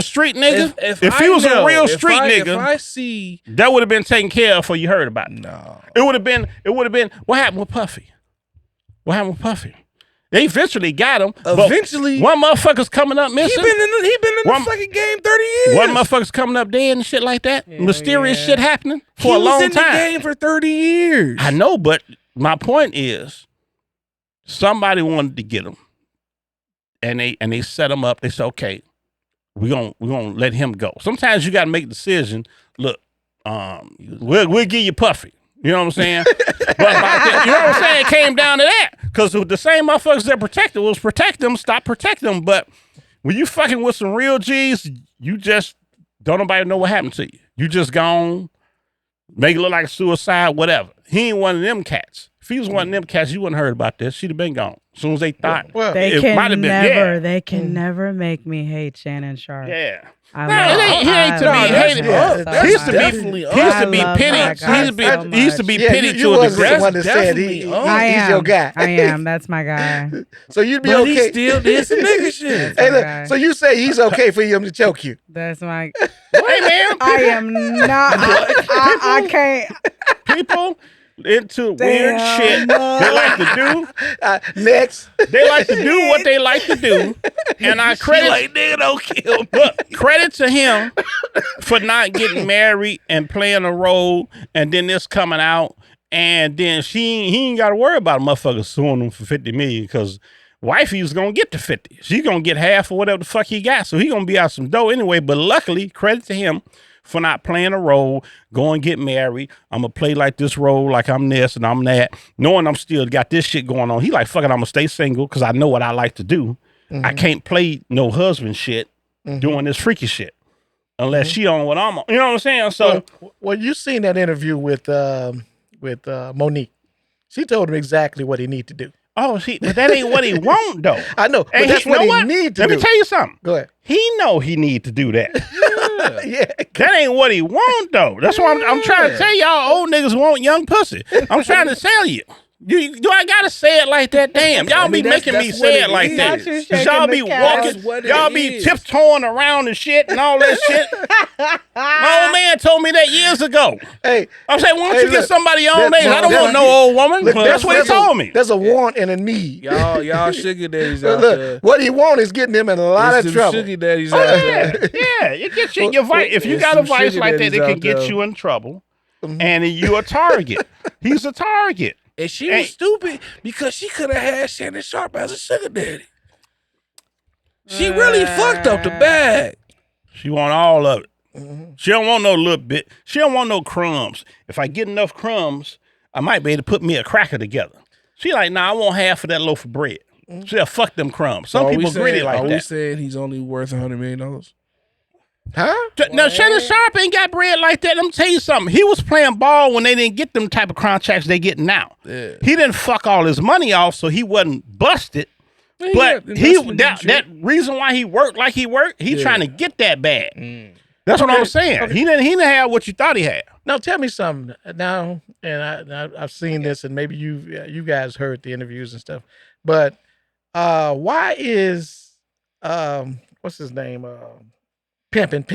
street nigga, if he was a real street if nigga, I see that would have been taken care of before you heard about it. no, It would have been. What happened with Puffy? What happened with Puffy? They eventually got him. but eventually one motherfucker's coming up missing. he been in One- the fucking game 30 years. One motherfucker's coming up dead and shit like that. Mysterious shit happening for he a was long in time. the game for 30 years. I know, but my point is, somebody wanted to get him, and they set him up. They said, "Okay, we're gonna let him go." Sometimes you got to make a decision. Look, we'll give you Puffy. You know what I'm saying? But you know what I'm saying? It came down to that because the same motherfuckers that protected was protect them, stop protecting them. But when you fucking with some real G's, you just don't nobody know what happened to you. You just gone, make it look like suicide, whatever. He ain't one of them cats. If he was one of them cats, you wouldn't heard about this. She'd have been gone. As soon as they thought. Well, They it might have can been, never, yeah. they can never make me hate Shannon Sharpe. Yeah. I No, love, he ain't to I be love hated. him so He used to much. definitely be. He used to be I love pity. my guy He used to be so pity you to a was the degree. one that said definitely he's I your am. guy. I am. That's my guy. So you'd be But okay. he still did some nigga shit. Hey, look, Okay. so you say he's okay for him to choke you? That's my. Hey man, I am not. I can't. people into weird Damn. shit. They like to do. Next. They like to do what they like to do, and I credit. Like, nigga, don't kill me. Look, credit to him for not getting married and playing a role, and then this coming out, and then he ain't got to worry about a motherfucker suing him for $50 million because wifey was gonna get the 50. She's gonna get half or whatever the fuck he got, so he gonna be out some dough anyway. But luckily, credit to him for not playing a role, go and get married. I'm gonna play like this role, like I'm this and I'm that, knowing I'm still got this shit going on. He like, fuck it, I'm gonna stay single because I know what I like to do. I can't play no husband shit doing this freaky shit unless she on what I'm on. You know what I'm saying? So Well, you seen that interview with Monique. She told him exactly what he need to do. but that ain't what he want though. I know, but And that's you know what he need to Let do. me tell you something. Go ahead. He know he need to do that. Yeah. That ain't what he want though. That's why I'm trying to tell y'all old niggas want young pussy. I'm trying to tell you. Do I gotta say it like that? Damn, y'all be making me that's say what it like it that. is. Not you 'Cause shaking y'all the be cat. walking, That's what it y'all be is. tiptoeing around and shit and all that shit. My old man told me that years ago. Hey, I'm saying, why don't Hey, you get look, somebody your own that- age? I don't that- want no old woman. look, That's what he there's a- told me. There's a want and a need. Y'all sugar daddies out Look, there. what he want is getting him in a lot There's of some trouble. sugar daddies Oh, out yeah, there. yeah. You get your vice. If you There's got a some vice sugar like that, daddies it can out get there. you in trouble. And you a target. He's a target. And she was stupid because she could have had Shannon Sharpe as a sugar daddy. She really fucked up the bag. She want all of it. She don't want no little bit. She don't want no crumbs. If I get enough crumbs, I might be able to put me a cracker together. She like, nah, I want half of that loaf of bread. She'll fuck them crumbs. Some people greedy like Are we that. saying he's only worth $100 million? Huh? Now, Shannon Sharpe ain't got bread like that. Let me tell you something. He was playing ball when they didn't get them type of contracts they getting now. Yeah. He didn't fuck all his money off, so he wasn't busted. Well, But got he investment and that shit. reason why he worked like he worked, he Yeah. trying to get that bag. That's what I'm saying. He didn't have what you thought he had. Now tell me something. Now, and I've seen this, and maybe you guys heard the interviews and stuff. But why is what's his name? Pimpin'.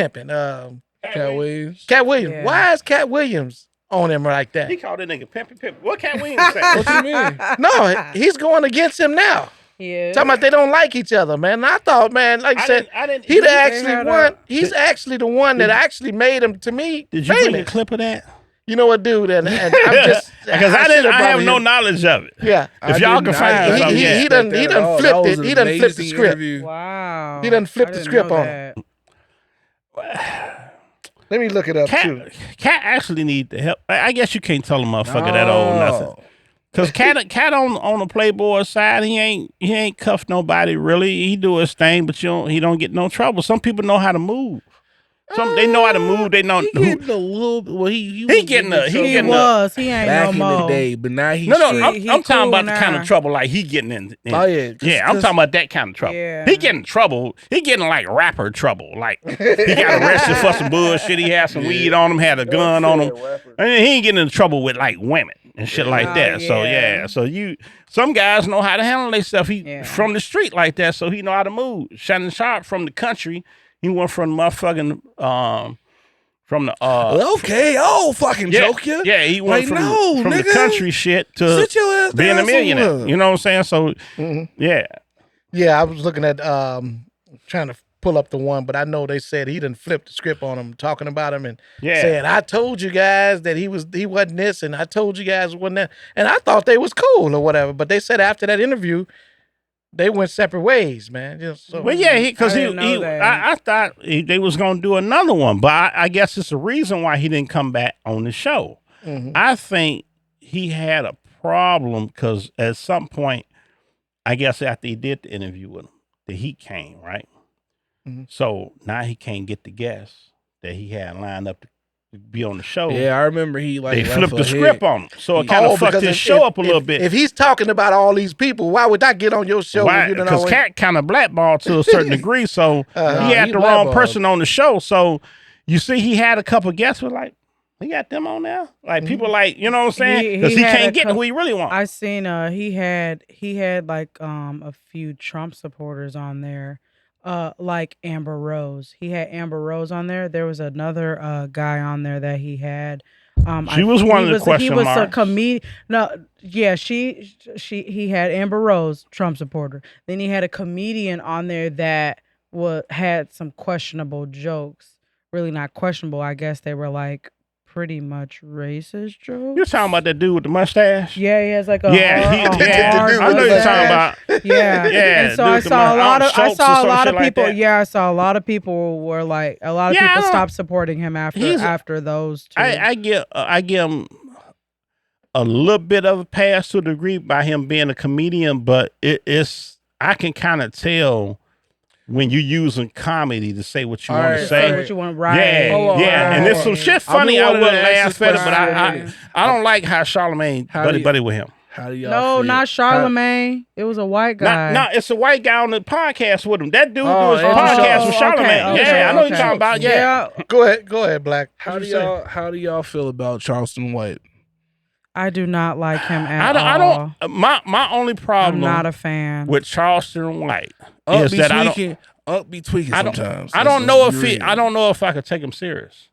Cat Williams. Cat Williams. Yeah. Why is Cat Williams on him like that? He called that nigga pimp. What Cat Williams say? What you mean? No, he's going against him now. Yeah. Talking about they don't like each other, man. And I thought, man, like I said, I didn't. he'd Did actually had won. a- He's actually the one that actually made him to me you bring a famous. clip of that? You know what, dude? And I'm just Because I should've have brought no him. knowledge of it. Yeah. If y'all can find I something, he yeah. done flipped it. He done flipped the script. Interview. Wow. He done flipped I the didn't script know on that. Let me look it up too. Cat actually need the help. I guess you can't tell a motherfucker that old nothing. Cause Cat on the Playboy side, he ain't cuffed nobody really. He do his thing, but he don't get no trouble. Some people know how to move. They know how to move. They know. He getting a little. Well, he getting a- he He getting was. He ain't back no in more. the day, but now he's No, straight. He I'm talking cool about the kind now. of trouble like he getting in. Oh yeah, Yeah, I'm talking about that kind of trouble. Yeah. He getting trouble. He getting like rapper trouble. Like he got arrested for some bullshit. He had some weed on him, had a gun on him. And he ain't getting in trouble with like women and shit like Oh, that. So yeah. yeah, so some guys know how to handle themselves. He Yeah. from the street like that, so he know how to move. Shannon Sharpe from the country. He went from motherfucking from the okay, I'll fucking yeah, joke you. yeah, he went Like, from no, the nigga. country shit to Sit your ass being down a millionaire. somewhere. You know what I'm saying? So yeah. Yeah, I was looking at trying to pull up the one, but I know they said he done flipped the script on him, talking about him and Yeah. saying, I told you guys that he wasn't this, and I told you guys wasn't that. And I thought they was cool or whatever. But they said after that interview, they went separate ways, man. Just so Well, yeah, because I didn't know that. I thought they was gonna do another one, but I guess it's a reason why he didn't come back on the show. I think he had a problem because at some point, I guess after he did the interview with him, the heat came, right? So now he can't get the guests that he had lined up to be on the show. Yeah, I remember he like they left flipped the ahead. script on him, so it kind of fucked because his show up a little bit. If he's talking about all these people, why would I get on your show? Why? Because Cat kind of blackballed to a certain degree, so he had he the wrong blackballed. person on the show. So you see, he had a couple guests who like, he got them on there. Like people like, you know what I'm saying? Because he can't get who he really wants. I seen he had like a few Trump supporters on there. Like Amber Rose. He had Amber Rose on there. There was another guy on there that he had. She was one of the question He was marks. a comedian. No, yeah, he had Amber Rose, Trump supporter. Then he had a comedian on there that had some questionable jokes. Really not questionable. I guess they were like pretty much racist jokes. You're talking about that dude with the mustache? Yeah, he has like a Yeah, hard I know you're talking about. Yeah, Yeah, and so I dude, saw a lot of Schultz or some shit like people. that. Yeah, I saw a lot of people were like a lot of people don't- stopped supporting him after those two. I give him a little bit of a pass to a degree by him being a comedian, but it's I can kind of tell when you're using comedy to say what you want to say. What you want, right? Yeah, Hold on, yeah, and there's some shit funny. I wanted wouldn't to ask laugh this at it, but question. I don't like how Charlamagne buddy with him. How do y'all No, feel? not Charlamagne. It was a white guy. No, it's a white guy on the podcast with him. That dude Oh, doing his Andrew podcast with Schultz. Charlamagne. Yeah, I know what you're talking about. Yeah. Go ahead, Black. How do y'all feel about Charleston White? I do not like him at I all. don't. My only problem I'm not a fan. with Charleston White Up is be that tweaking. Up be tweaking I don't. sometimes. I don't know if I don't know if I could take him serious.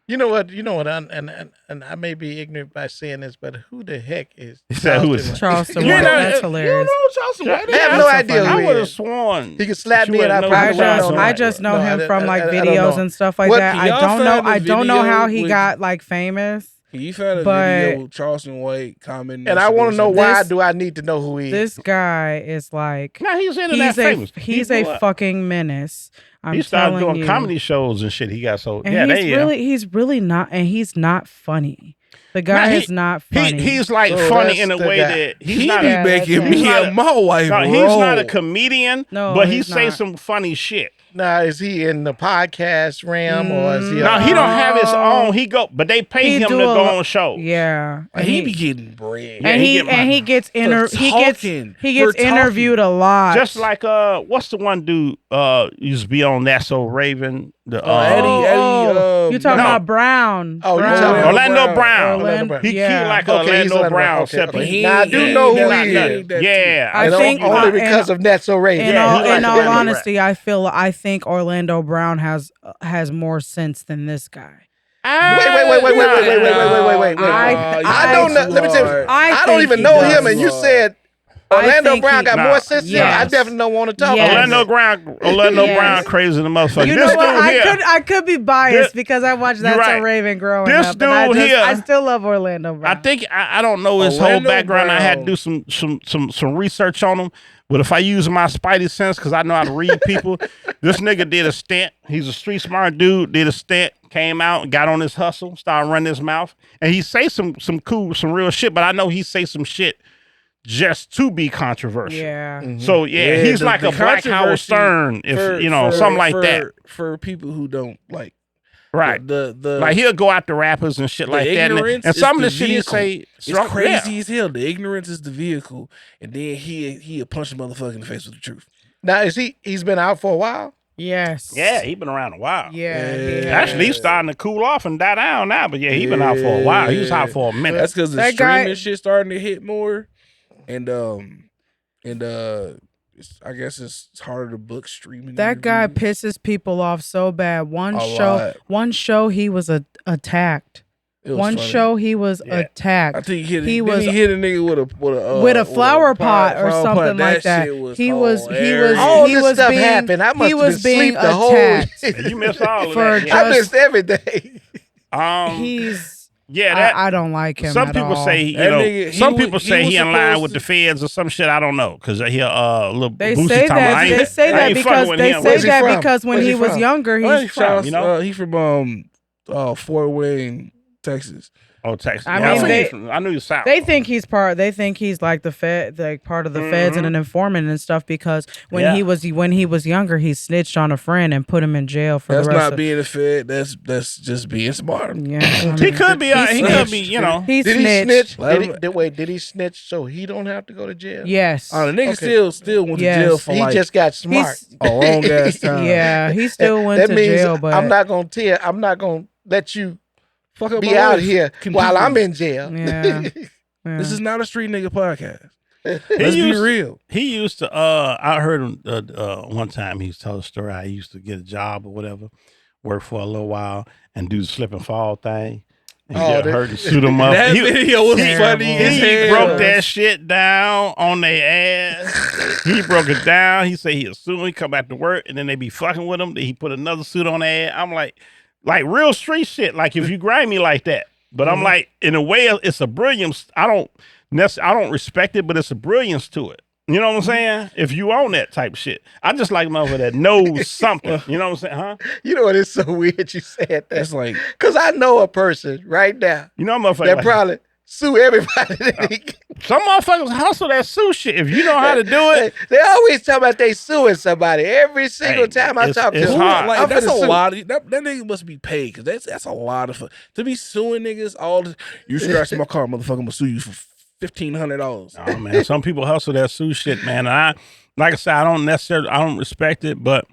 You know what? And I may be ignorant by saying this, but who the heck is He said, "Who is it?" Charleston You White? know, That's you hilarious. Charleston White. I have no idea I who he would have is. sworn He could slap you me and I wouldn't know probably who I it just, was. I just know No, him from like I don't videos know. and stuff like What- that. Can I y'all don't know. find the I don't know video how he with- got like famous. Can you find a But- video of Charleston White commenting? And I want to know why This- do I need to know who he is? This guy is like No, he's internet famous. he's He a blew up. fucking menace. I'm He started telling doing you. comedy shows and shit. He got so And yeah. he's really not, and he's not funny. The guy is not funny. He's like So funny that's in a the way guy. that He he's not. be Yeah, making that's me him. and my wife No, roll. he's not a comedian, No, but he he's say not. some funny shit. Now, is he in the podcast realm or is he? No, he don't have his own. He go, but they pay He him to do go a lo- on show. Yeah, Like, he be getting bread. Yeah, and he he get money. talking, he gets for talking. interviewed a lot. Just like what's the one dude used to be on That's So Raven? The you talking no. about Brown? Oh, you Brown. talking Orlando Brown. Orlando- He yeah. like Okay, he's Orlando Orlando Brown, Brown. except Okay, he. Now, I do know who he is. Yeah, I And think only in- because of Net So Raven. In Yeah, all, he like in all Orlando honesty, I think Orlando Brown has more sense than this guy. Wait. I don't know. Let me tell you. I don't think even he know does. him, and you said Orlando think Brown he- got Nah. more sense than him. I Yes. definitely don't want to talk. Yes. about Orlando Yes. Brown, crazy the motherfucker. You This know what? dude here, I could be biased This- because I watched You're That's right. a Raven growing This up. And dude here- I still love Orlando Brown. I think I don't know his Orlando whole background. I had to Brown. do some research on him. But if I use my spidey sense, because I know how to read people, this nigga did a stint. He's a street smart dude. Did a stint, came out, got on his hustle, started running his mouth, and he say some cool, some real shit. But I know he say some shit just to be controversial. yeah. So yeah, he's the- like the a Black Howard controversy Stern, if something like that. For people who don't like, Right. The Like he'll go after rappers and shit the like that, and ignorance some of the is shit he vehicle. say, It's crazy as hell. The ignorance is the vehicle, and then he'll punch a motherfucker in the face with the truth. Now, he's been out for a while? Yes. Yeah, he been around a while. Yeah. he Yeah. has. Actually, he's starting to cool off and die down now. But yeah, he been out for a while. He was out for a minute. That's because the That guy- streaming shit starting to hit more, and I guess it's harder to book streaming. That guy interviews. pisses people off so bad. One A show he was attacked. It was One funny. show he was Yeah. attacked. I think he hit. he He was- hit a nigga with a flower pot or flower something pot. like that. Shit was He was hilarious. All he this was stuff being, happened. I must he have was been being asleep the whole attacked. You missed all of For that. I Yeah. missed everything. He's Yeah, that. I don't like him. Some at people all. say, That nigga, some he people was- say he he was in line supposed with to- the feds or some shit. I don't know because he little They Boosie say talking about, that. I They ain't- say I that ain't because fucking with they him. say Where's he that from? because when Where's he he was from? younger, Where's he he's from? You know? He from Fort Wayne, Texas. Oh, Texas. I Yeah, mean, I knew you South. They think he's part. They think he's like the Fed, like part of the feds and an informant and stuff. Because when he was younger, he snitched on a friend and put him in jail for That's the rest not of. being a Fed. That's just being smart. Yeah, I mean, he could be. He could be. You know. He Did snitched. he snitch? Did he snitch so he don't have to go to jail? Yes. Oh, the nigga still went to jail for he like just got smart. a long ass time. Yeah, he still went to means jail, but I'm not gonna let you Fuck up be my out life. here while I'm in jail. Yeah. This is not a street nigga podcast. Let's be real. He used to. I heard him one time. He used to tell a story. I used to get a job or whatever, work for a little while, and do the slip and fall thing. And get hurt and shoot him up. That video was funny as He hell. broke that shit down on their ass. He broke it down. He said he'll sue him. He come back to work, and then they be fucking with him. Then he put another suit on their ass. I'm like real street shit. Like if you grind me like that. But I'm like, in a way, it's a brilliance. I don't respect it, but it's a brilliance to it. You know what I'm saying? If you own that type shit, I just like a motherfucker that knows something. You know what I'm saying? Huh? You know what? It's so weird you said that. It's like, because I know a person right now. You know, motherfucker that like, probably sue everybody. Some motherfuckers hustle that sue shit. If you know how to do it, they always talk about they suing somebody every single time I talk to them. Like, that's a lot of that nigga must be paid because that's a lot of fun to be suing niggas. You scratch my car, motherfucker, I'm gonna sue you for $1,500. Oh man, some people hustle that sue shit, man. Like I said, I don't respect it, but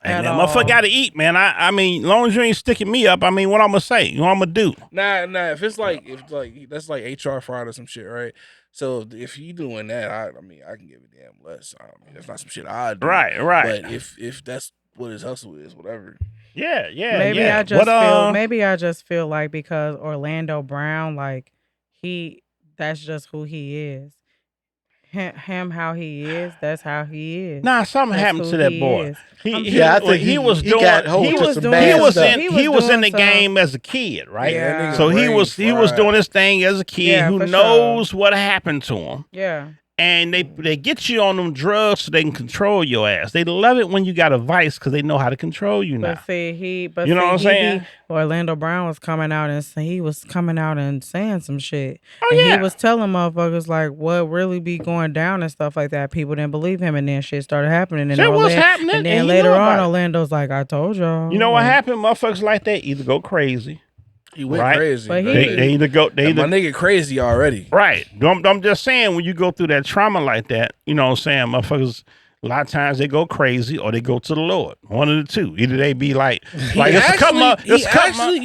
hey, man, motherfucker got to eat, man. I mean, as long as you ain't sticking me up, I mean, what I'm gonna say, what I'm gonna do. Nah. If that's like HR fraud or some shit, right? So if you doing that, I mean, I can give a damn less. I mean, that's not some shit I do. Right. But if that's what his hustle is, whatever. Yeah. Maybe I just feel like because Orlando Brown, like that's just who he is. Him how he is, that's how he is. Nah, something happened to that boy. I think he was in the game as a kid, right? Yeah. So he was doing his thing as a kid. Yeah, who for knows what happened to him? Yeah. And they get you on them drugs so they can control your ass. They love it when you got a vice because they know how to control you now. But see, you know what I'm saying? Orlando Brown was coming out and saying some shit. Oh, and yeah. he was telling motherfuckers like what really be going down and stuff like that. People didn't believe him, and then shit started happening. And shit was happening. And then later on, Orlando's like, I told y'all. You know what happened? Motherfuckers like that either go crazy. He went crazy. But they either go. My nigga crazy already. Right. I'm just saying when you go through that trauma like that, you know what I'm saying? Motherfuckers, a lot of times they go crazy or they go to the Lord. One of the two. Either they be like you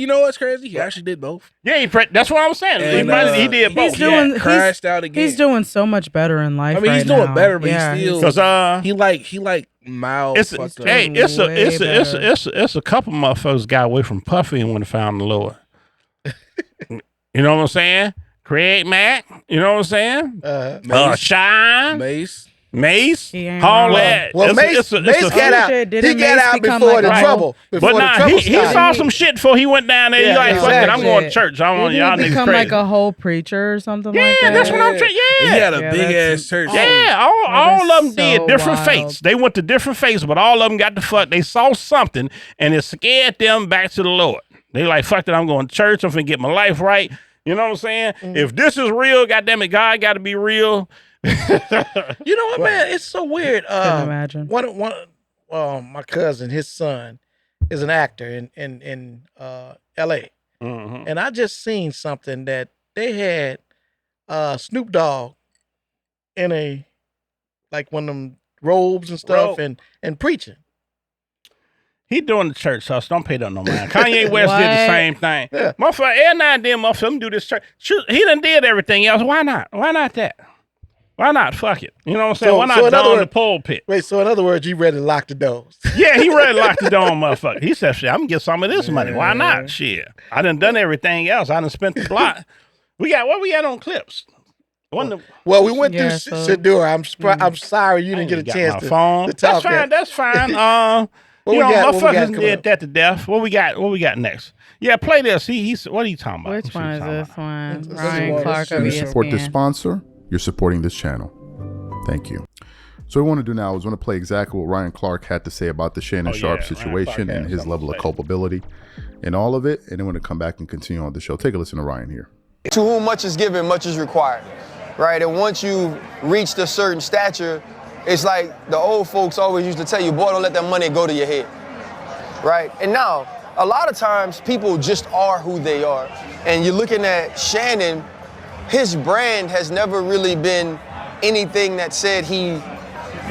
know what's crazy? He actually did both. Yeah, that's what I'm saying. And, he did both. Crashed out again. He's doing so much better in life. I mean, he's doing better, but he's still because he mild. It's a couple motherfuckers got away from Puffy and went and found the Lord. You know what I'm saying? Craig Mack, you know what I'm saying? Shine, Mace, all that. Well, Mace got out. He got out before the trouble. But nah, he saw some shit before he went down there. He like, fuck it, I'm going to church. I want y'all niggas become crazy. like a whole preacher or something like that. Yeah, that's what I'm saying. Yeah, he had a big ass church. Yeah, all of them did different wild. faiths. They went to different faiths, but all of them got the fuck. They saw something and it scared them back to the Lord. They like, fuck it, I'm going to church. I'm finna get my life right. You know what I'm saying? If this is real, goddamn it, God got to be real. You know what, man? It's so weird. Couldn't imagine. My cousin, his son, is an actor in L.A. Mm-hmm. And I just seen something that they had Snoop Dogg in one of them robes and stuff and preaching. He doing the church stuff. So don't pay that no mind. Kanye West did the same thing. Yeah. Motherfucker, every now and then, motherfucker, do this church. He done did everything else. Why not? Why not that? Why not? Fuck it. You know what I'm saying? Why not down the pulpit? Wait, so in other words, you ready to lock the doors? Yeah, he ready to lock the door on motherfucker. He said, shit, I'm going to get some of this money. Why not? Shit. I done everything else. I done spent the block. What we got on clips? We went through Shedeur. I'm sorry you didn't get a chance to talk. That's fine. Motherfuckers did that to death. What we got next? Yeah, play this. He's what are you talking about? Which one is this one? Ryan Clark of You ESPN. support this sponsor, you're supporting this channel. Thank you. So what we want to do now is want to play exactly what Ryan Clark had to say about the Shannon Sharpe Ryan situation Clark and has his something level to of say. culpability and all of it. And then we're going to come back and continue on the show. Take a listen to Ryan here. To whom much is given, much is required, right? And once you've reached a certain stature, it's like the old folks always used to tell you, boy, don't let that money go to your head, right? And now, a lot of times, people just are who they are. And you're looking at Shannon, his brand has never really been anything that said he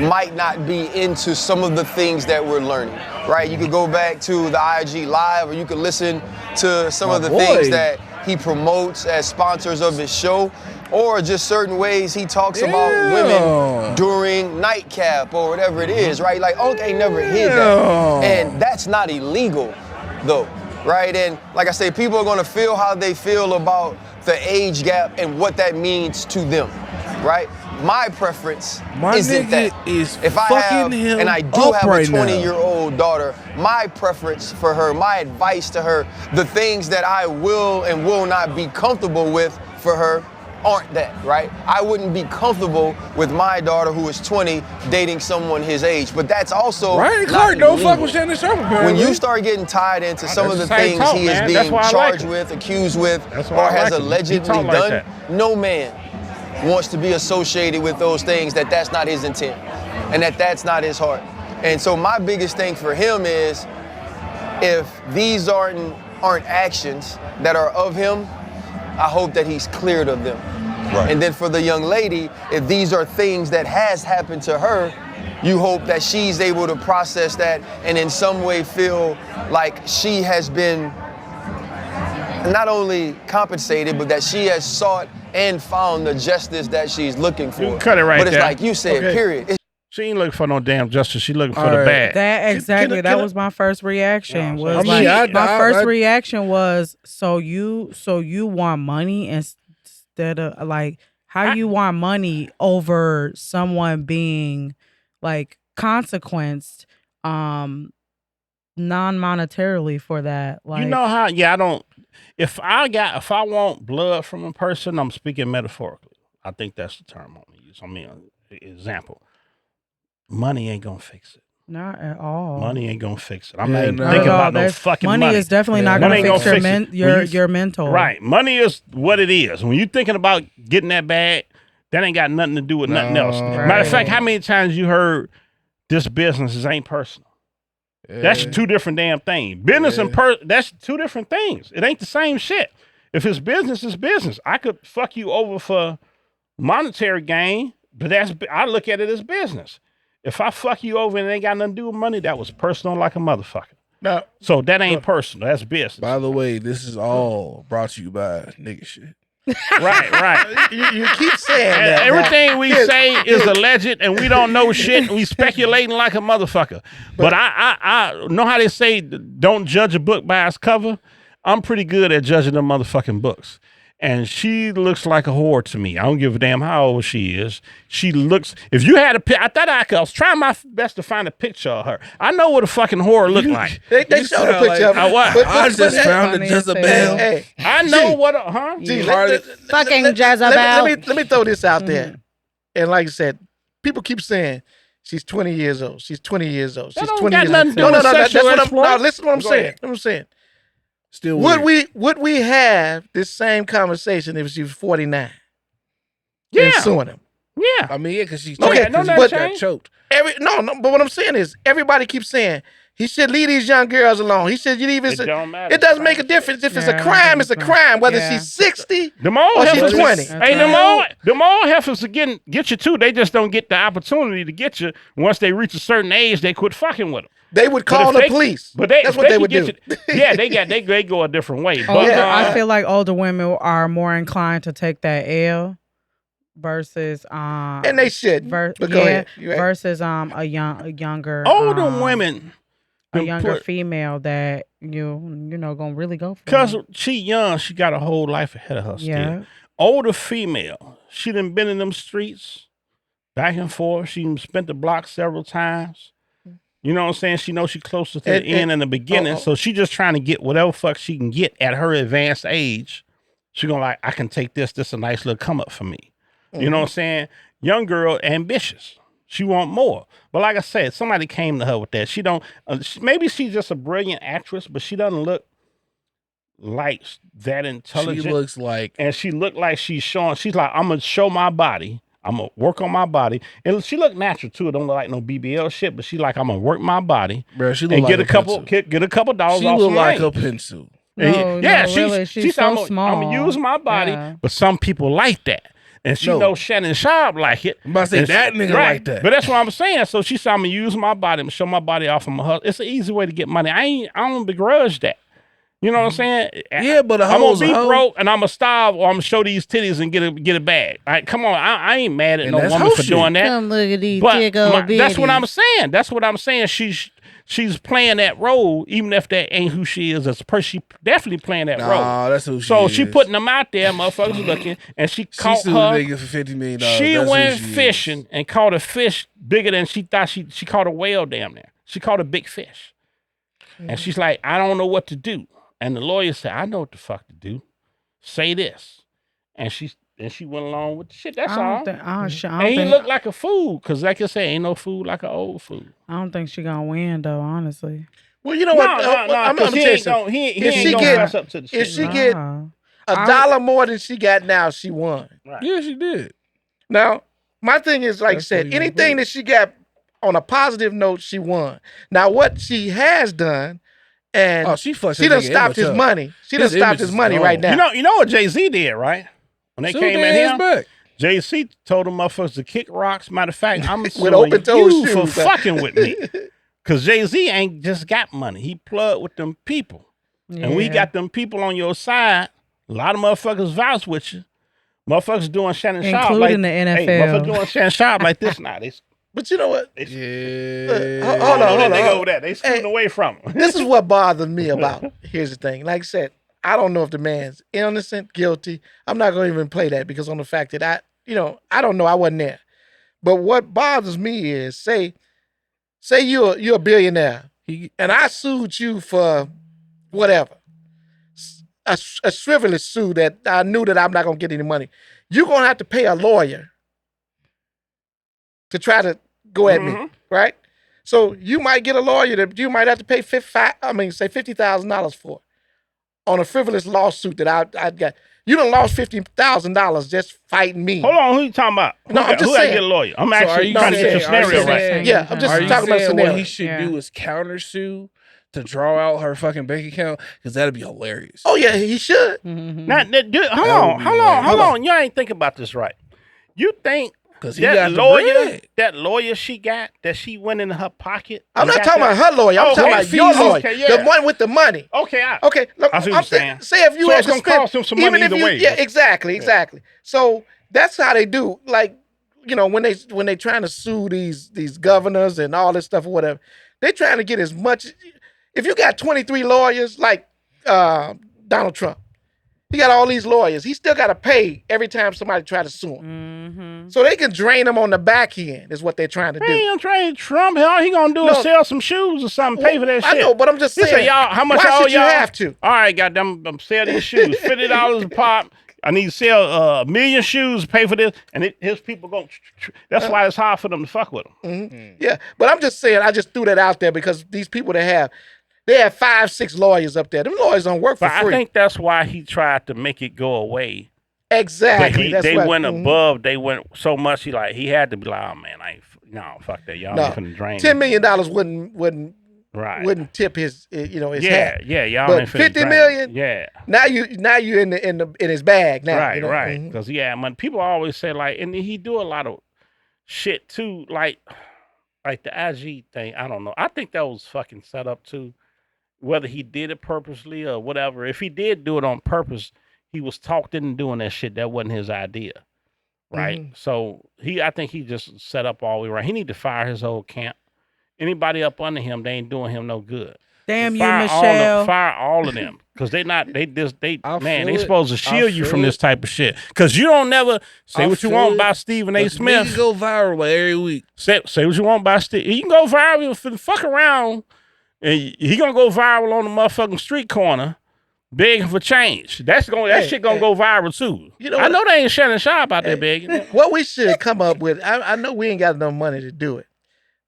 might not be into some of the things that we're learning, right? You could go back to the IG Live, or you could listen to some of the things that he promotes as sponsors of his show, or just certain ways he talks about women during nightcap or whatever it is, right? Like, Unc ain't never hid that. And that's not illegal, though, right? And like I say, people are gonna feel how they feel about the age gap and what that means to them, right? My preference isn't that. If I have, and I do have a 20-year-old daughter, my preference for her, my advice to her, the things that I will and will not be comfortable with for her aren't that, right? I wouldn't be comfortable with my daughter who is 20 dating someone his age, but that's also Ryan Clark don't fuck with Shannon Sharpe, apparently. When you start getting tied into some of the things he is being charged with, accused with, or has allegedly done, no man wants to be associated with those things that's not his intent and that's not his heart. And so my biggest thing for him is, if these aren't actions that are of him, I hope that he's cleared of them. Right. And then for the young lady, if these are things that has happened to her, you hope that she's able to process that and in some way feel like she has been not only compensated, but that she has sought and found the justice that she's looking for. You can cut it right But it's there. like you said, period. She ain't looking for no damn justice. She looking for the bag. That exactly. That was my first reaction. My first reaction was, so you want money instead of like, how you want money over someone being like consequenced non-monetarily for that. Like, you know how? Yeah, I don't. If I want blood from a person, I'm speaking metaphorically. I think that's the term I'm gonna use. I mean, example. Money ain't gonna fix it. Not at all. Money ain't gonna fix it. I'm not even thinking about no fucking money. Money is definitely not gonna fix your mental. Right. Money is what it is. When you're thinking about getting that bag, that ain't got nothing to do with nothing else. Matter of fact, how many times you heard this business ain't personal? Yeah. That's two different damn things. Business and that's two different things. It ain't the same shit. If it's business, it's business. I could fuck you over for monetary gain, but I look at it as business. If I fuck you over and it ain't got nothing to do with money, that was personal like a motherfucker. No. So that ain't personal. That's business. By the way, this is all brought to you by nigga shit. Right. You keep saying that. Everything we say is alleged, and we don't know shit. We speculating like a motherfucker. But I know how they say, don't judge a book by its cover. I'm pretty good at judging them motherfucking books. And she looks like a whore to me. I don't give a damn how old she is. She looks, if you had I was trying my best to find a picture of her. I know what a fucking whore look like. They showed a picture of her. I just found a Jezebel. Hey, I know what a, fucking Jezebel. Let me throw this out there. And like I said, people keep saying, she's 20 years old. She's 20 years old. She's 20 years old. No, that's what listen to what I'm saying. What I'm saying. Still would we have this same conversation if she was 49? Yeah. And suing him. Yeah. I mean, yeah, because she's okay, but got choked. But what I'm saying is, everybody keeps saying he should leave these young girls alone. He should leave it. It doesn't make a difference. If it's a crime, it's a crime. Whether she's 60 or she's 20. Hey, them old heifers are get you too. They just don't get the opportunity to get you. Once they reach a certain age, they quit fucking with them. They would call the police. But that's what they would do. They go a different way. But, I feel like older women are more inclined to take that L versus and they should. Versus a younger older women, a younger female that you know gonna really go for. Because she young, she got a whole life ahead of her. Yeah. Still. Older female, she done been in them streets, back and forth. She done spent the block several times. You know what I'm saying? She knows she's closer to the end and the beginning, so she just trying to get whatever fuck she can get at her advanced age. She gonna like, I can take this. This a nice little come up for me. You know what I'm saying? Young girl, ambitious. She want more. But like I said, somebody came to her with that. She don't. Maybe she's just a brilliant actress, but she doesn't look like that intelligent. She looks like, and she looked like she's showing. She's like, I'm gonna show my body. I'm gonna work on my body, and she look natural too. It don't look like no BBL shit, but she like, I'm gonna work my body, bro. She look and like get a couple dollars. She off look some like rain. a pencil. No, Yeah, no, really, she's said, so small. I'm gonna use my body, Yeah. but some people like that, and she knows Shannon Sharpe like it. I'm about to say And that nigga like that. But that's what I'm saying. So she said, I'm gonna use my body, I'm gonna show my body off. It's an easy way to get money. I don't begrudge that. You know what I'm saying? Yeah, but I'm gonna be broke and I'm gonna starve, or I'm gonna show these titties and get a bag. Like, come on, I ain't mad at no woman for doing that. Come look at these But bitties. that's what I'm saying. That's what I'm saying. She's playing that role, even if that ain't who she is as a person. She definitely playing that role. That's who she So is. she putting them out there, motherfuckers looking, and she caught sued her. a nigga for $50 million. She That's went who she fishing and caught a fish bigger than she thought. She caught a whale damn near. She caught a big fish. And she's like, I don't know what to do. And the lawyer said, I know what the fuck to do. Say this. And she went along with the shit. That's all. And he looked like a fool, because like I said, ain't no fool like an old fool. I don't think she gonna win though, honestly. Well, you know what? I'm gonna tell you something. If she get $1 more than she got now, she won. Right. Yeah, she did. Now, my thing is, like I said, anything that she got on a positive note, she won. Now, what she has done, and she done stopped his money. She done stopped his money right now. You know what Jay-Z did, right? When they came in here, Jay-Z told them motherfuckers to kick rocks. Matter of fact, I'm suing you for fucking with me. Because Jay-Z ain't just got money. He plugged with them people. Yeah. And we got them people on your side. A lot of motherfuckers vouch with you. Motherfuckers doing Shannon Sharpe like, including the NFL. Hey, motherfuckers doing Shannon Sharpe like this now. But you know what? Hold on. They go over that. They scooting away from him. This is what bothers me about. Here's the thing. Like I said, I don't know if the man's innocent, guilty. I'm not going to even play that because on the fact that I don't know. I wasn't there. But what bothers me is, say you're a billionaire, and I sued you for whatever, a frivolous sue that I knew that I'm not going to get any money. You're going to have to pay a lawyer to try to go at me, right? So you might get a lawyer that you might have to pay $50,000 for on a frivolous lawsuit that I got. You done lost $50,000 just fighting me. Hold on, who you talking about? No, I'm just who saying. Get a lawyer? I'm actually trying to get your scenario right. Yeah, I'm just talking about scenario. What he should do is countersue to draw out her fucking bank account, because that'd be hilarious. Oh yeah, he should. Hold on. You ain't thinking about this right. You think that lawyer she got, that she went in her pocket? I'm not talking about her lawyer. I'm talking about your lawyer, the one with the money. Okay, look, I see what you're saying. Say if you so had it's to gonna spend, cost him some money either way. Yeah, exactly. So that's how they do. Like, when they trying to sue these governors and all this stuff or whatever, they trying to get as much. If you got 23 lawyers like Donald Trump, he got all these lawyers. He still got to pay every time somebody try to sue him. So they can drain him on the back end is what they're trying to do. He ain't drain Trump. All he gonna do is sell some shoes or something, pay for that shit. I know, but I'm just saying. Y'all, how much why all should you y'all have to? All right, goddamn, I'm selling these shoes, $50 a pop. I need to sell 1 million shoes, pay for this, and his people go. That's why it's hard for them to fuck with him. Yeah, but I'm just saying. I just threw that out there because these people they have 5-6 lawyers up there. Them lawyers don't work for free. I think that's why he tried to make it go away. Exactly. They went above. They went so much. He had to be like, oh man, fuck that. Y'all ain't finna drain. $10 million wouldn't tip his his hat. Yeah, y'all. But ain't finna $50 million. Yeah. Now you in his bag now. Right. Because he had money. People always say and he do a lot of shit too, like the IG thing. I don't know. I think that was fucking set up too. Whether he did it purposely or whatever. If he did do it on purpose, he was talked into doing that shit. That wasn't his idea. Right? So I think he just set up all the way around. He need to fire his whole camp. Anybody up under him, they ain't doing him no good. Damn you, Michelle. Fire all of them. Because they supposed to shield you from this type of shit. Because you don't never say what you want about Stephen A. Smith. He go viral every week. Say what you want about Steve. He can go viral for the fuck around. And he gonna go viral on the motherfucking street corner begging for change. That shit gonna go viral too. You know I know they ain't Shannon Sharpe out there begging. What we should come up with, I know we ain't got enough money to do it,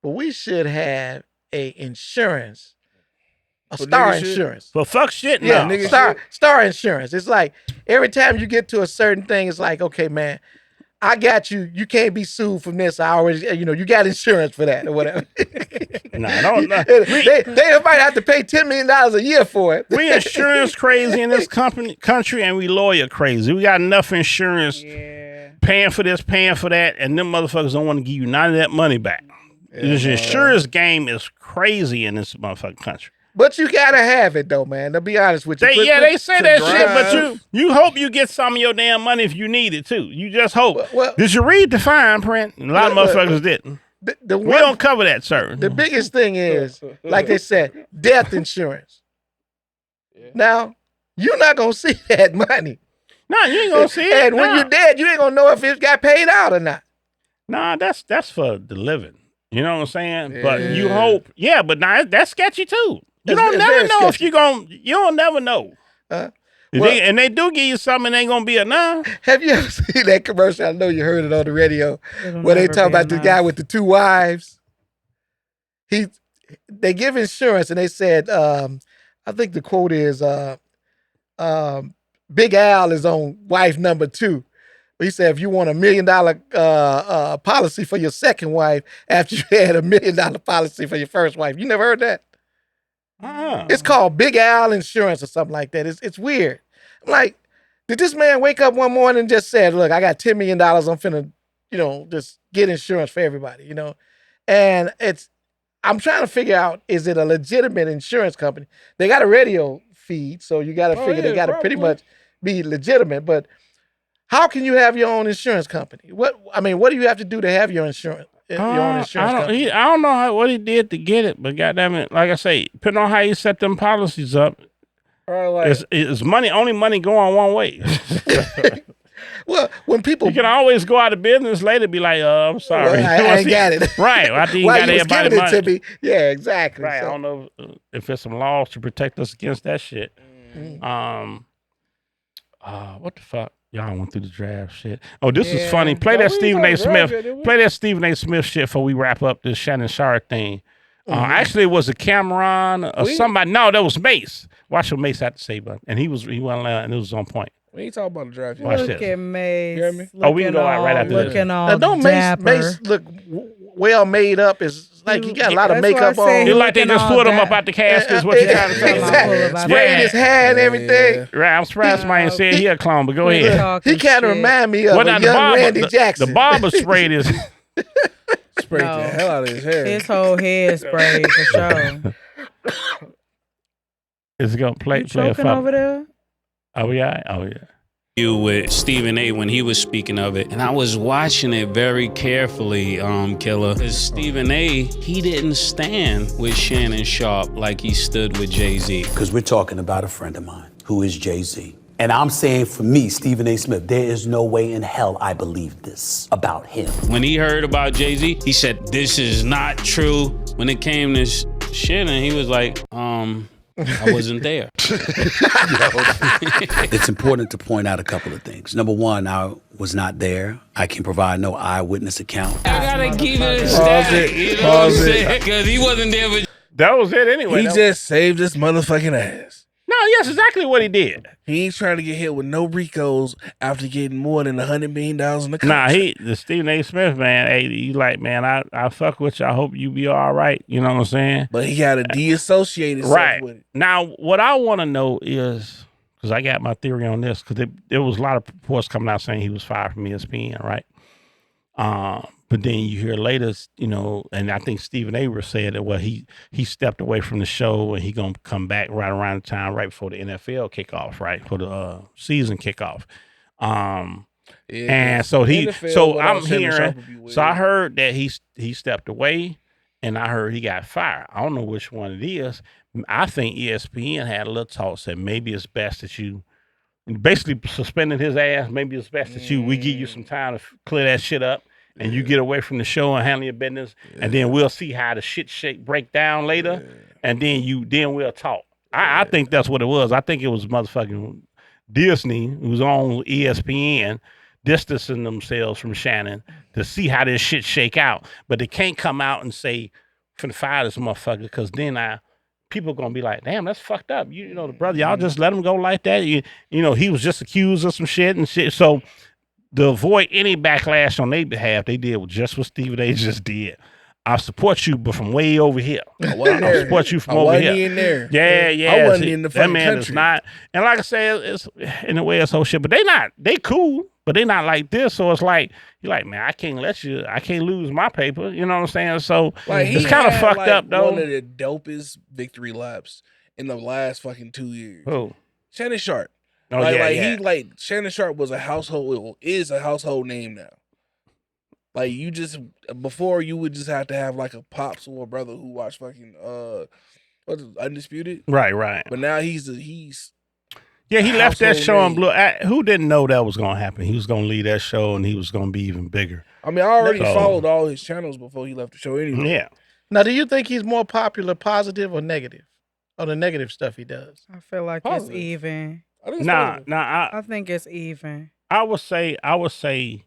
but we should have a insurance, a star insurance. For fuck shit Yeah, now. star insurance. It's like every time you get to a certain thing, it's like, okay, man, I got you. You can't be sued from this. I already, you got insurance for that or whatever. No. They might have to pay $10 million a year for it. We insurance crazy in this country, and we lawyer crazy. We got enough insurance paying for this, paying for that, and them motherfuckers don't want to give you none of that money back. This insurance game is crazy in this motherfucking country. But you gotta have it though, man. To be honest with you. They say that shit, but you hope you get some of your damn money if you need it too. You just hope. Well, did you read the fine print? A lot of motherfuckers didn't. We don't cover that, sir. The biggest thing is, like they said, death insurance. Now, you're not gonna see that money. No, you ain't gonna see it. And when you're dead, you ain't gonna know if it got paid out or not. Nah, that's for the living. You know what I'm saying? Yeah. But you hope, but now that's sketchy too. You don't never know if you don't never know. And they do give you something, it ain't gonna be enough. Have you ever seen that commercial? I know you heard it on the radio where they talk about the guy with the 2 wives. They give insurance and they said, I think the quote is, Big Al is on wife number 2. He said, if you want $1 million policy for your second wife after you had $1 million policy for your first wife. You never heard that? It's called Big Al Insurance or something like that. It's weird. I'm like, did this man wake up one morning and just said, look, I got $10 million. I'm finna, just get insurance for everybody, And I'm trying to figure out, is it a legitimate insurance company? They got a radio feed, so you got to figure they got to pretty much be legitimate. But how can you have your own insurance company? What do you have to do to have your insurance? I don't know what he did to get it, but goddamn it, like I say, depending on how you set them policies up, it's money. Only money going one way. Well, when people, you can always go out of business later, be like, I'm sorry, I ain't got it. Right? I think you got everybody money. To me. Yeah, exactly. Right. So. I don't know if there's some laws to protect us against that shit. What the fuck? Y'all went through the draft shit. Oh, this is funny. Play that Stephen A. Smith. Play that Stephen A. Smith shit before we wrap up this Shannon Sharpe thing. Actually, it was a Cameron or somebody. No, that was Mace. Watch what Mace had to say, but and he wasn't allowed, and it was on point. We ain't talking about the draft. Watch Look this. at Mace. You hear me? We can go out right after this. Looking all don't Mace look well made up? It's like he got a lot of makeup on. It's like they just pulled him up out the casket. Is what you trying to say? Exactly. Spraying his hair and everything. Right. I'm surprised somebody said he a clone, but go ahead. He kind of remind me of a young Randy Jackson. The barber sprayed his. Sprayed the hell out of his hair. His whole head sprayed for sure. Is it gonna play choking over there? Oh yeah. Oh yeah. You with Stephen A. when he was speaking of it, and I was watching it very carefully, Killer. Because Stephen A. he didn't stand with Shannon Sharpe like he stood with Jay-Z. Because we're talking about a friend of mine who is Jay-Z. And I'm saying for me, Stephen A. Smith, there is no way in hell I believe this about him. When he heard about Jay-Z, he said, this is not true. When it came to Shannon, he was like, I wasn't there. It's important to point out a couple of things. Number one, I was not there. I can provide no eyewitness account. I gotta keep it a static, you know what I'm saying? Because he wasn't there for... That was it anyway. He just saved his motherfucking ass. No, yes, exactly what he did. He ain't trying to get hit with no RICOs after getting more than $100 million in the country. Nah, the Stephen A. Smith, man, hey, you like, man, I fuck with you. I hope you be all right. You know what I'm saying? But he got to deassociate himself with it. Now, what I want to know is, because I got my theory on this, because there was a lot of reports coming out saying he was fired from ESPN, right? But then you hear later, and I think Stephen A. said that, well, he stepped away from the show and he going to come back right around the time, right before the NFL kickoff, right? For the season kickoff. And so I'm hearing, so I heard that he stepped away and I heard he got fired. I don't know which one it is. I think ESPN had a little talk, said maybe it's best that you, basically suspending his ass, maybe it's best that we give you some time to clear that shit up. And you get away from the show and handle your business, and then we'll see how the shit break down later, and then we'll talk. I think that's what it was. I think it was motherfucking Disney, who's on ESPN, distancing themselves from Shannon to see how this shit shake out. But they can't come out and say, finna fire this motherfucker, because then people gonna be like, damn, that's fucked up. You know, the brother, y'all just let him go like that. You know, he was just accused of some shit and shit. So to avoid any backlash on their behalf, they did just what Stephen A. just did. I support you, but from way over here. I support you from over here. In there. Yeah. I wasn't in the fucking that man country. is not. And like I said, it's in a way it's whole shit. But they cool, but they not like this. So it's like you're like, man, I can't lose my paper. You know what I'm saying? So Like, it's kind of fucked up though. One of the dopest victory laps in the last fucking 2 years. Who? Shannon Sharpe. Oh, He Shannon Sharpe is a household name now. Like, before you would just have to have like a pops or a brother who watched fucking what's it, Undisputed. Right. But now he's he left that show and blew. Who didn't know that was gonna happen? He was gonna leave that show and he was gonna be even bigger. I mean, I already followed all his channels before he left the show anyway. Yeah. Now, do you think he's more popular, positive or negative? On the negative stuff he does. I feel like Positive. it's even. I think it's even. I would say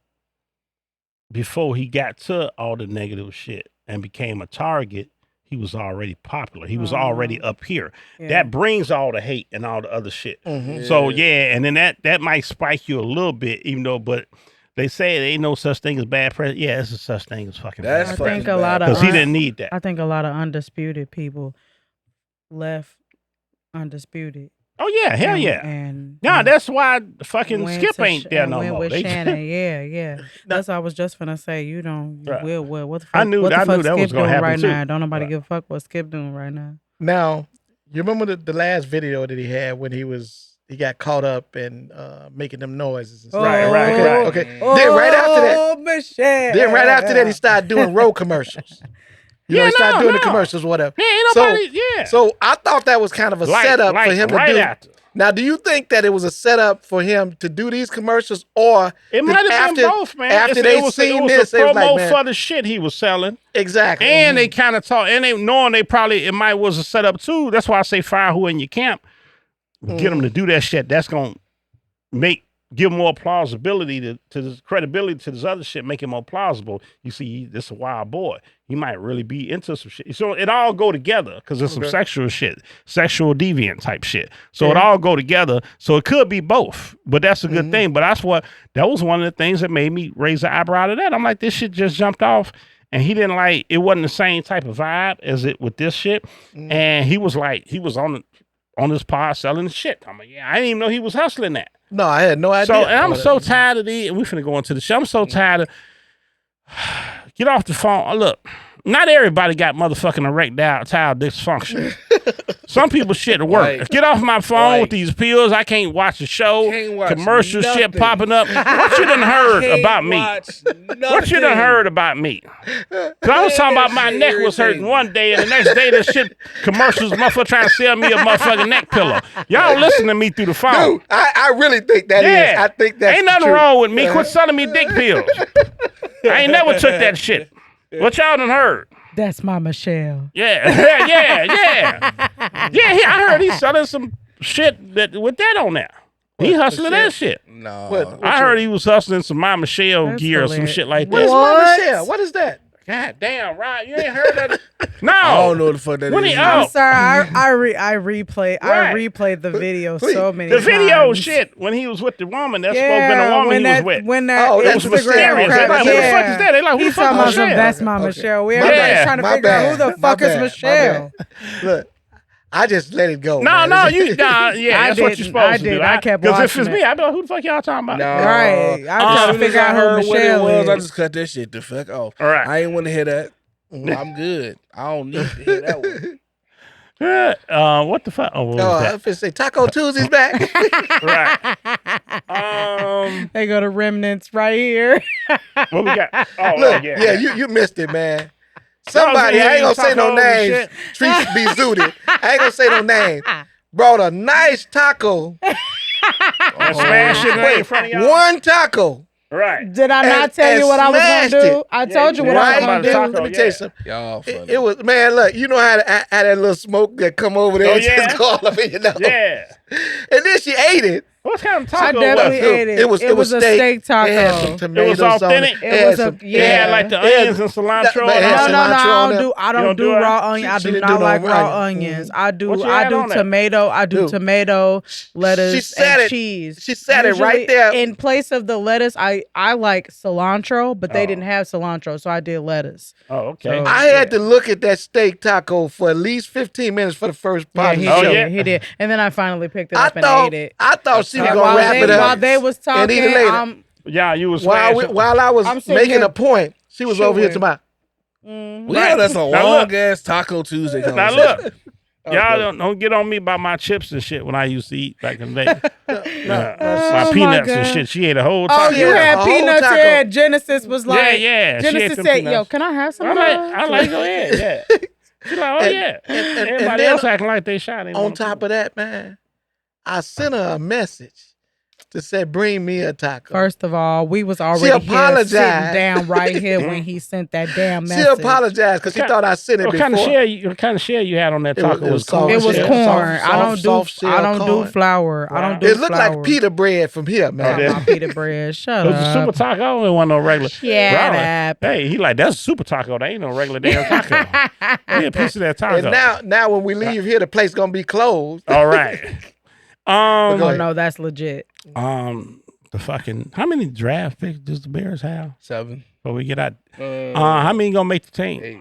before he got to all the negative shit and became a target, he was already popular. He was already up here. Yeah. That brings all the hate and all the other shit. Mm-hmm. So and then that might spike you a little bit, even though, but they say there ain't no such thing as bad press. Yeah, it's a such thing as fucking bad press. I think a lot of because he didn't need that. I think a lot of undisputed people left Undisputed. Oh yeah, hell yeah. And that's why fucking went Skip to ain't there no went more. with They- Shannon, yeah. That's what I was just finna say. You don't. Right. What the fuck? I knew what the that fuck was Skip gonna doing happen right too. now? Don't nobody give a fuck what Skip doing right now. Now, you remember the last video that he had when he got caught up in making them noises and stuff. Right. Okay. Then right after that, Michelle. Then right after that, he started doing road commercials. You know, he started doing the commercials, whatever. Yeah, ain't nobody. So I thought that was kind of a setup for him to do. After. Now, do you think that it was a setup for him to do these commercials, or It might have been both, man. After It they was seen a this, they was promo like, for the shit he was selling. Exactly. And they kind of talk, and they knowing it might was a setup too. That's why I say fire who in your camp. Get them to do that shit. That's gonna give more plausibility to this credibility to this other shit, make it more plausible. You see, this a wild boy. He might really be into some shit. So it all go together because there's some sexual shit, sexual deviant type shit. So it all go together. So it could be both, but that's a good thing. But that was one of the things that made me raise an eyebrow to that. I'm like, this shit just jumped off. And he didn't it wasn't the same type of vibe as it with this shit. And he was on this pod selling the shit. I'm like, I didn't even know he was hustling that. No, I had no idea. So, and I'm so tired of these, and we finna go into the show. I'm so tired of, get off the phone. Look, not everybody got motherfucking erectile dysfunction. Some people shit to work. Right. Get off my phone with these pills. I can't watch the show. Can't watch Commercial shit nothing. popping up. What you done heard Can't about me? watch What you done nothing. heard about me? Cause I was talking about my shit neck was hurting irritating. one day, and the next day this shit commercials, motherfucker trying to sell me a motherfucking neck pillow. Y'all listen to me through the phone. Dude, I really think that is. I think that's ain't nothing true. wrong with me. Quit selling me dick pills. I ain't never took that shit. What y'all done heard? That's my Michelle. Yeah. I heard he's selling some shit with that on there. He hustling that shit. No. I heard he was hustling some My Michelle gear or some shit like What is that. my Michelle? What is that? God damn, right? You ain't heard that? No. I don't know what the fuck that When is. he I'm out. sorry. I replayed the video so many The times. video shit when he was with the woman, that's supposed to be the woman he was with. When that it was mysterious. They like, who the fuck is that? They like, who the He's fuck talking is about some, Michelle? that's my Michelle. My Everybody's bad, trying to my figure out who bad, the fuck my is bad, my Michelle. Look, I just let it go. No, man. that's what you're supposed to do. I kept Because if watching it's me, it. I'd be like, who the fuck y'all talking about? No. Right. I'm As trying soon to figure as I out who heard what it Michelle was, I is. just cut that shit the fuck off. All right. I ain't want to hear that. I'm good. I don't need to hear that one. What the fuck? Oh, what Oh, was I was finna say Taco Tuesday's back. that? Right. They go to remnants right here. What we got? Oh, Look, yeah. you missed it, man. Somebody, I ain't gonna say no names. Trees be zooted. I ain't gonna say no names. Brought a nice taco. And smash it right in front of y'all. One taco Right. Did I not tell you what I was gonna do? I told you what I was gonna do. Let me tell you something. Y'all funny. It was, man, look, you know how that little smoke that come over there Oh, and yeah? just go all up in your nose. Yeah. And then she ate it. What kind of I taco definitely was it? ate it. It was a steak taco. It had some It tomatoes was authentic. on It was some, yeah. It had like the onions and cilantro. But it and had all No, that. no, cilantro on no. them. I don't do raw onion. I She do didn't not do no like raw onion. onions. Mm-hmm. I do. What you I had do on that? tomato. I do Dude. tomato, lettuce, She said and it. cheese. She said it right Usually, there. In place of the lettuce, I like cilantro, but they didn't have cilantro, so I did lettuce. Oh, okay. So- I had to look at that steak taco for at least 15 minutes for the first part Yeah, of he the show. did. He did. And then I finally picked it I up and thought ate it. I thought she was And gonna while wrap they, it up while they was and talking, eat it later. Yeah, you was While smashing. I was I'm sitting making here a point, she was over here to my. Well, yeah, that's a Now long look. ass Taco Tuesday Now conversation. look, y'all don't get on me about my chips and shit when I used to eat back in the day. My peanuts and shit. She ate a whole Oh, taco. you had a whole peanuts taco. here. Genesis was like, yeah. She ate Genesis them said, peanuts. "Yo, can I have some?" I like go ahead. Yeah. She's like, oh yeah. Everybody then else acting like they shot him. On top of that, man, I sent her a message to say, "Bring me a taco." First of all, we was already She here apologized. sitting down right here when he sent that damn She message. apologized because she thought I sent it What before. kind of shell you had on that taco? It was corn It was shell? corn. soft- I don't soft do. shell I don't corn. do flour. I don't do. It looked flour. like pita bread from here, man. did My pita bread. Shut It was a super up. taco. It wasn't no regular. Shut Bro, up. Hey, he like, that's a super taco. That ain't no regular damn taco. Give me a piece of that taco. And now when we leave here, the place gonna be closed. All right. Go Oh ahead. no, that's legit. The fucking, how many draft picks does the Bears have? 7. Before we get out. How many gonna make the team? 8.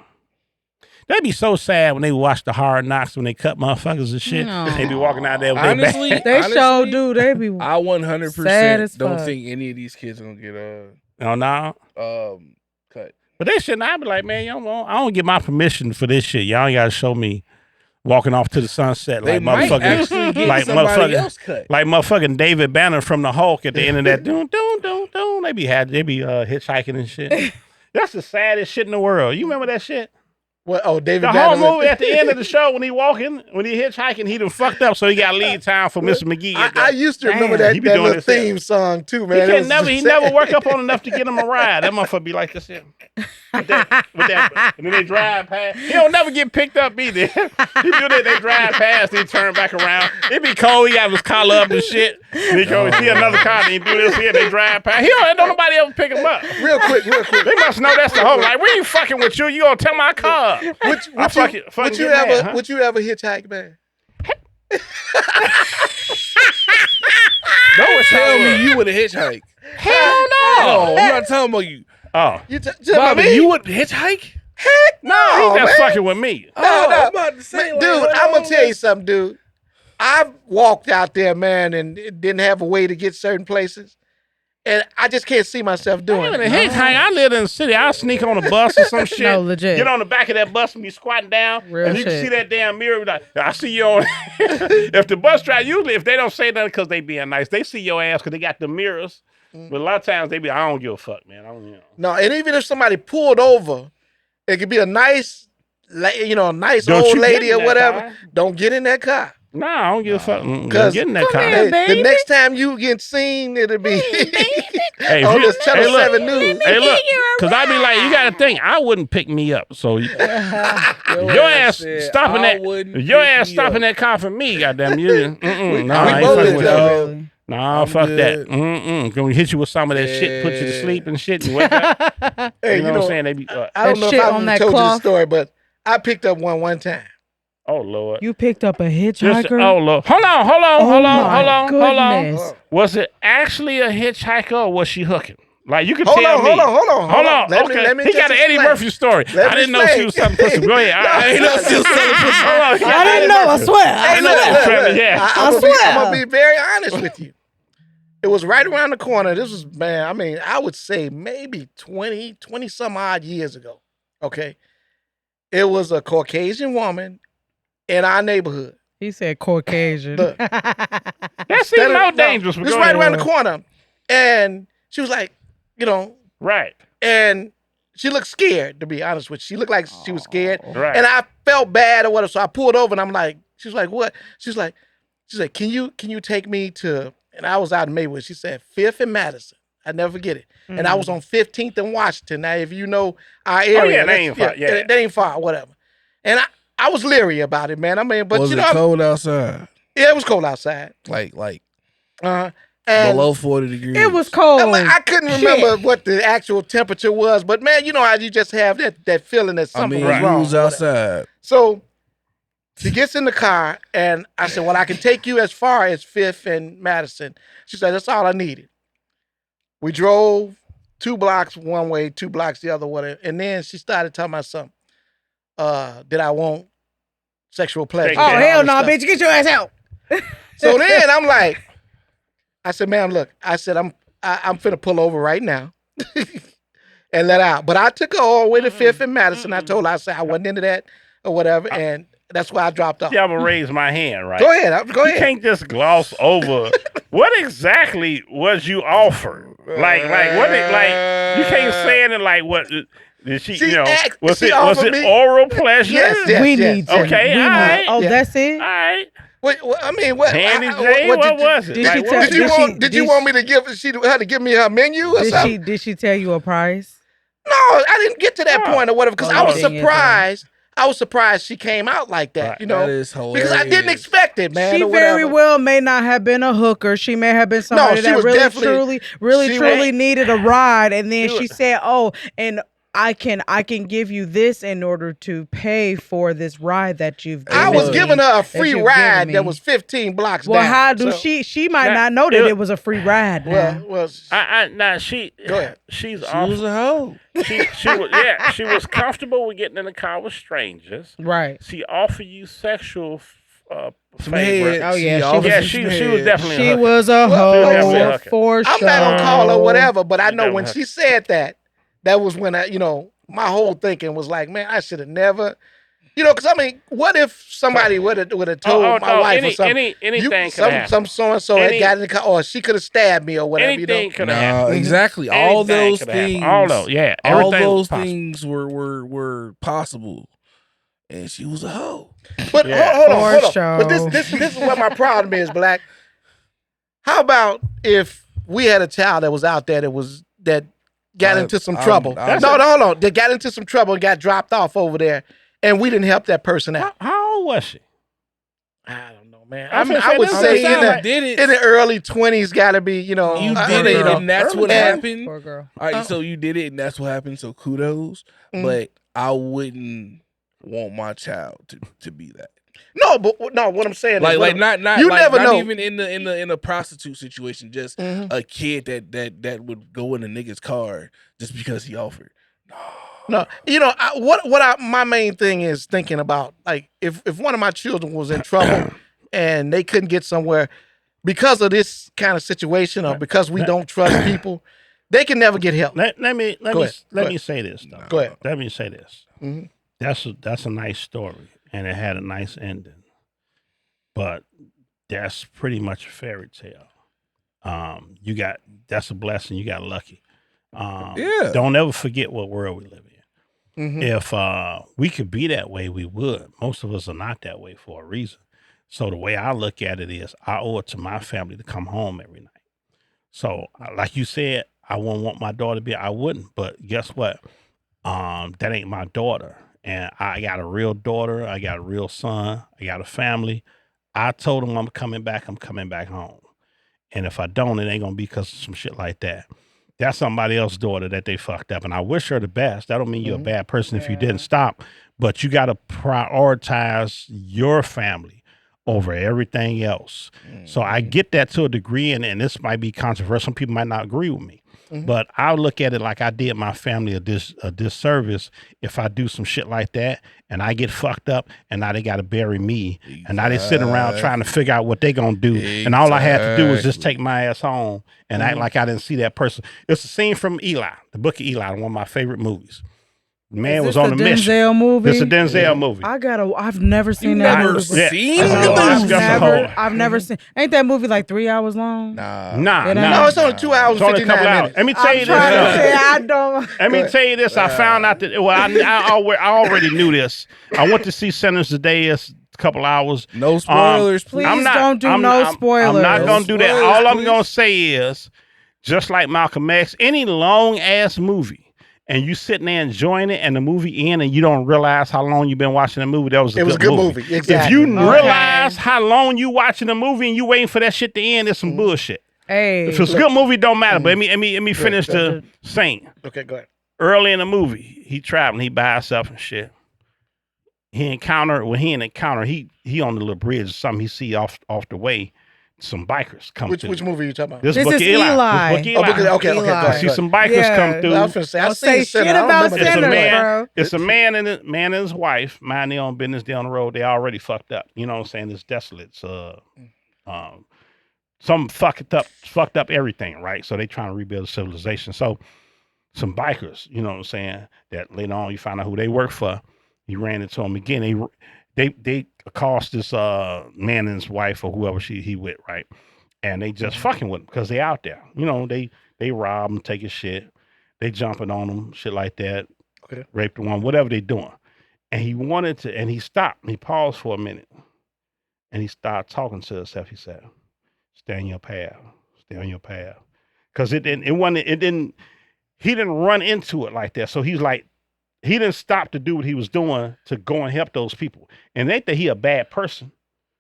That'd be so sad when they watch the Hard Knocks when they cut motherfuckers and shit. No. They be walking out there with Honestly, their back. They sure do. They be. I 100% Sad as don't fuck. think any of these kids are gonna get Oh no. cut. But they shouldn't. I'd be like, man, I don't get my permission for this shit. Y'all ain't gotta show me walking off to the sunset They like might actually motherfucking, get like somebody else motherfucking, cut. like motherfucking David Banner from the Hulk at the end of that. Doon. They be hitchhiking and shit. That's the saddest shit in the world. You remember that shit? What? Oh, David. The whole Banner. movie at the end of the show when he hitchhiking, he done fucked up, so he got lead time for Mr. McGee. I used to remember He be that doing little this shit. theme song too, He man. It was he sad. never work up on enough to get him a ride. That motherfucker be like this here. With that, and then they drive past. He don't never get picked up either. He do that, they drive past, he turn back around. It be cold, he have his collar up and shit. And he go see another car, and he do this here, they drive past. Don't nobody ever pick him up. Real quick. They must know that's the whole. Like, we ain't fucking with you. You gonna tell my car? Would you ever hitchhike, man? Don't tell me you would have hitchhiked. Hell No, I'm not talking about you. Oh, Bobby, you would hitchhike? Heck no, he just man. fucking with me. No. I'm about to say, Man, like, dude, hold I'm gonna on, tell you something, dude. I've walked out there, man, and didn't have a way to get certain places, and I just can't see myself doing it. I live in the city. I'll sneak on a bus or some shit. No, legit. Get on the back of that bus and be squatting down. Real and you can shit. see that damn mirror. Be like, I see you on. If the bus driver, usually if they don't say nothing because they being nice, they see your ass because they got the mirrors. But a lot of times they be, I don't give a fuck, man. I don't. No, and even if somebody pulled over, it could be a nice, nice Don't old you lady get in or that whatever. car? Don't get in that car. Nah, I don't give a fuck. Because Get in that car. the next time you get seen, it'll be Hey, on if you- this Channel hey, look. 7 News. Hey, look, because I be like, you got to think, I wouldn't pick me up. So your ass said, stopping I that, wouldn't your pick ass me stopping up. that car for me, goddamn you. Nah, we I ain't both fucking did with that. you. Nah, fuck good. that. Gonna hit you with some of that shit, put you to sleep and shit. And wake up. Hey, you know what I'm saying? They be, I don't know shit if on I've that told you the cloth. story, but I picked up one time. oh Lord. You picked up a Just- hitchhiker. oh Lord. Hold on. my goodness. Was it actually a hitchhiker or was she hooking? Like you can Hold tell on, me. hold on. Let me He got just an Eddie explain. Murphy story. Let I me didn't know she was selling pussy. Go ahead. I ain't know she was selling pussy. Hold on. I didn't know. I swear. Hey, I look, swear. look. Yeah. I'm swear. gonna be very honest with you. It was right around the corner. This was, man, I mean, I would say maybe 20 some odd years ago. Okay. It was a Caucasian woman in our neighborhood. He said Caucasian. Look. That seems more dangerous. This right around the corner. And she was like, Right. and she looked scared, to be honest with you. She looked like she was scared. Right. And I felt bad or whatever. So I pulled over and I'm like, she's like, what? She's like, can you take me to, and I was out in Maywood. She said, 5th and Madison. I never forget it. And I was on 15th and Washington. Now, if you know our area, that ain't far. Yeah, that ain't far, whatever. And I was leery about it, man. I mean, but was you it know, cold outside? Yeah, it was cold outside. Like and below 40 degrees. It was cold. I couldn't remember what the actual temperature was, but man, you know how you just have that feeling that something was wrong. You was outside. So she gets in the car, and I said, well, I can take you as far as 5th and Madison. She said, that's all I needed. We drove 2 blocks one way, 2 blocks the other way, and then she started talking about something. Did I want sexual pleasure? Oh, hell no, bitch, get your ass out. So then I'm like, I said, ma'am, look, I said, I'm finna pull over right now and let out. But I took her all the way to 5th and Madison. I told her, I said, I wasn't into that or whatever, and that's why I dropped off. Yeah, I'm gonna raise my hand, right? Go ahead. Go ahead. You can't just gloss over what exactly was you offered. Like what? You can't say it like what? Did she? Was it oral pleasure? Yes. We need to. Okay, all right. Oh, that's it. All right. What Handy J? What was it? Did you want me to give her to give me her menu or something? Did she tell you a price? No, I didn't get to that point or whatever because I was surprised. I was surprised she came out like that, you know, that is hilarious. because I didn't expect it, man. She very well may not have been a hooker. She may have been somebody that really truly needed a ride, and then she said, "Oh, and I can give you this in order to pay for this ride that you've given I was giving her a free ride me. that was 15 blocks Well, down. how do she might not know that it was a free ride. Well, she go ahead. She was a hoe. She was comfortable with getting in the car with strangers. Right. She offered you sexual favor. Oh yeah, she was definitely. She was a hoe for sure. I'm not gonna call her whatever, but I know when she said that was when my whole thinking was like, man, I should have never. Because I mean, what if somebody would have told my wife or something? Anything could happen. Some so-and-so had got in the car, or she could have stabbed me or whatever. Anything could have happened. Exactly. All those things. All those things were possible, and she was a hoe. But hold on. But this is what my problem is, Black. How about if we had a child that was out there that got into some trouble? Hold on. They got into some trouble and got dropped off over there. And we didn't help that person out. How old was she? I don't know, man. I would say in the early 20s, got to be, You did it, and that's what happened. Poor girl. All right, so you did it, and that's what happened. So kudos. But I wouldn't want my child to be that. No, but what I'm saying is, not you never know. Even in a prostitute situation, just a kid that would go in a nigga's car just because he offered. No, my main thing is thinking about, like, if one of my children was in trouble and they couldn't get somewhere because of this kind of situation or because we don't trust people, they can never get help. Let me say this though. Go ahead. Let me say this. Mm-hmm. That's a nice story and it had a nice ending, but that's pretty much a fairy tale. That's a blessing. You got lucky. Don't ever forget what world we live in. Mm-hmm. If we could be that way, we would. Most of us are not that way for a reason. So the way I look at it is I owe it to my family to come home every night. So like you said, I wouldn't want my daughter to be, I wouldn't, but guess what? That ain't my daughter. And I got a real daughter. I got a real son. I got a family. I told them I'm coming back home. And if I don't, it ain't going to be because of some shit like that. That's somebody else's daughter that they fucked up. And I wish her the best. That don't mean you're a bad person if you didn't stop. But you got to prioritize your family over everything else. So I get that to a degree, and this might be controversial. Some people might not agree with me. But I look at it like I did my family a disservice if I do some shit like that and I get fucked up and now they got to bury me. And now they sitting around trying to figure out what they going to do. And all I had to do was just take my ass home and act like I didn't see that person. It's a scene from Eli, the book of Eli, one of my favorite movies. The man was on a mission. Denzel movie? It's a Denzel movie. I've never seen that movie. I've never seen. Ain't that movie like 3 hours long? Nah. No, it's only 2 hours and 59 minutes. Let me tell you this. Let me tell you this. I found out that, I already knew this. I went to see Sinners today. It's a couple hours. No spoilers, please. Don't do no spoilers. I'm not going to do that. All I'm going to say is just like Malcolm X, any long ass movie, and you sitting there enjoying it, and the movie end, and you don't realize how long you've been watching the movie. That was a good movie. Exactly. If you realize how long you watching the movie and you waiting for that shit to end, it's some bullshit. Hey, if it's a good movie, it don't matter. But let me finish the scene. Okay, go ahead. Early in the movie, he traveling, he by himself and shit. He on the little bridge or something. He see off the way some bikers come. Which movie are you talking about? This is Eli. Okay, I see some bikers come through. I was gonna say, I say shit about Sinners, bro. It's a man and his wife mind their own business down the road. They already fucked up. You know what I'm saying? It's desolate. Some fucked up everything, right? So they trying to rebuild civilization. So some bikers, you know what I'm saying, that later on you find out who they work for. He ran into them again. They accosted this man and his wife or whoever he with, right? And they just fucking with him because they out there. You know, they rob him, take his shit. They jumping on him, shit like that. Okay. Rape the one, whatever they doing. And he wanted to, and he stopped. He paused for a minute. And he started talking to himself. He said, stay on your path. Stay on your path. Because he didn't run into it like that. So he's like, he didn't stop to do what he was doing to go and help those people. And it ain't that he a bad person.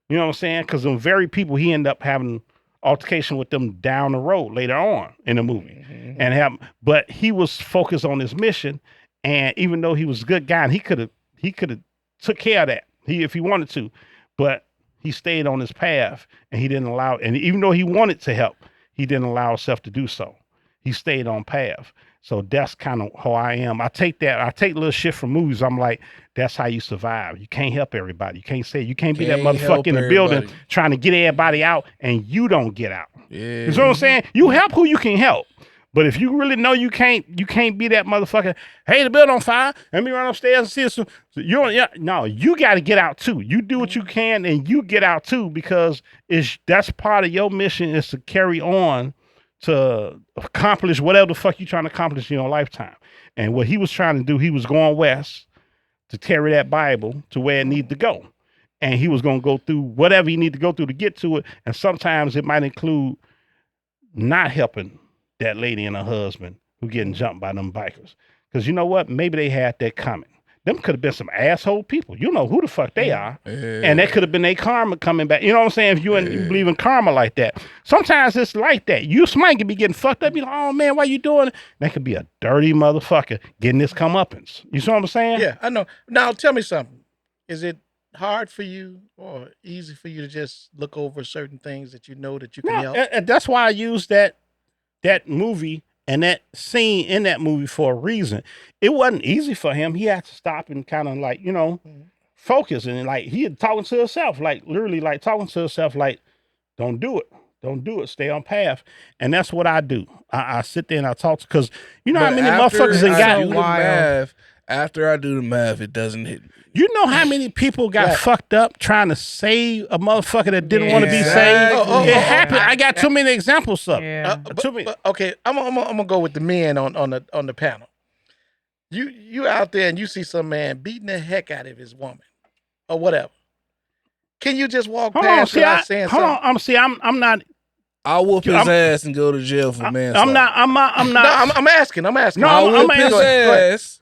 You know what I'm saying? Because them very people, he ended up having altercation with them down the road later on in the movie. But he was focused on his mission. And even though he was a good guy, and he could have took care of that if he wanted to, but he stayed on his path and he didn't allow, and even though he wanted to help, he didn't allow himself to do so. He stayed on path. So that's kind of how I am. I take little shit from movies. I'm like, that's how you survive. You can't help everybody. You can't be that motherfucker in the building trying to get everybody out and you don't get out. Yeah. You know what I'm saying? You help who you can help. But if you really know you can't be that motherfucker, hey, the building on fire, let me run upstairs and see some. No, you got to get out too. You do what you can and you get out too, because that's part of your mission is to carry on to accomplish whatever the fuck you trying to accomplish in your lifetime. And what he was trying to do, he was going west to carry that Bible to where it needed to go. And he was going to go through whatever he needed to go through to get to it. And sometimes it might include not helping that lady and her husband who getting jumped by them bikers. Because you know what? Maybe they had that coming. Them could have been some asshole people. You know who the fuck they are. And that could have been their karma coming back. You know what I'm saying? If you believe in karma like that. Sometimes it's like that. Somebody could be getting fucked up. You're like, oh man, why you doing it? That could be a dirty motherfucker getting this comeuppance. You see what I'm saying? Yeah, I know. Now tell me something. Is it hard for you or easy for you to just look over certain things that you know that you can help? And that's why I use that movie and that scene in that movie for a reason. It wasn't easy for him. He had to stop and kind of like, focus. And like, he had talking to himself, like literally like talking to himself, like, don't do it. Don't do it. Stay on path. And that's what I do. I sit there and I talk because you know how many motherfuckers after I do the math, it doesn't hit me. You know how many people got fucked up trying to save a motherfucker that didn't want to be saved? It happened. I got too many examples of it. Okay, I'm gonna go with the men on the panel. You out there and you see some man beating the heck out of his woman or whatever. Can you just walk past without saying something? I'm not. I'll whoop his ass and go to jail for manslaughter. I'm not. I'm asking. No, I'll whoop his ass.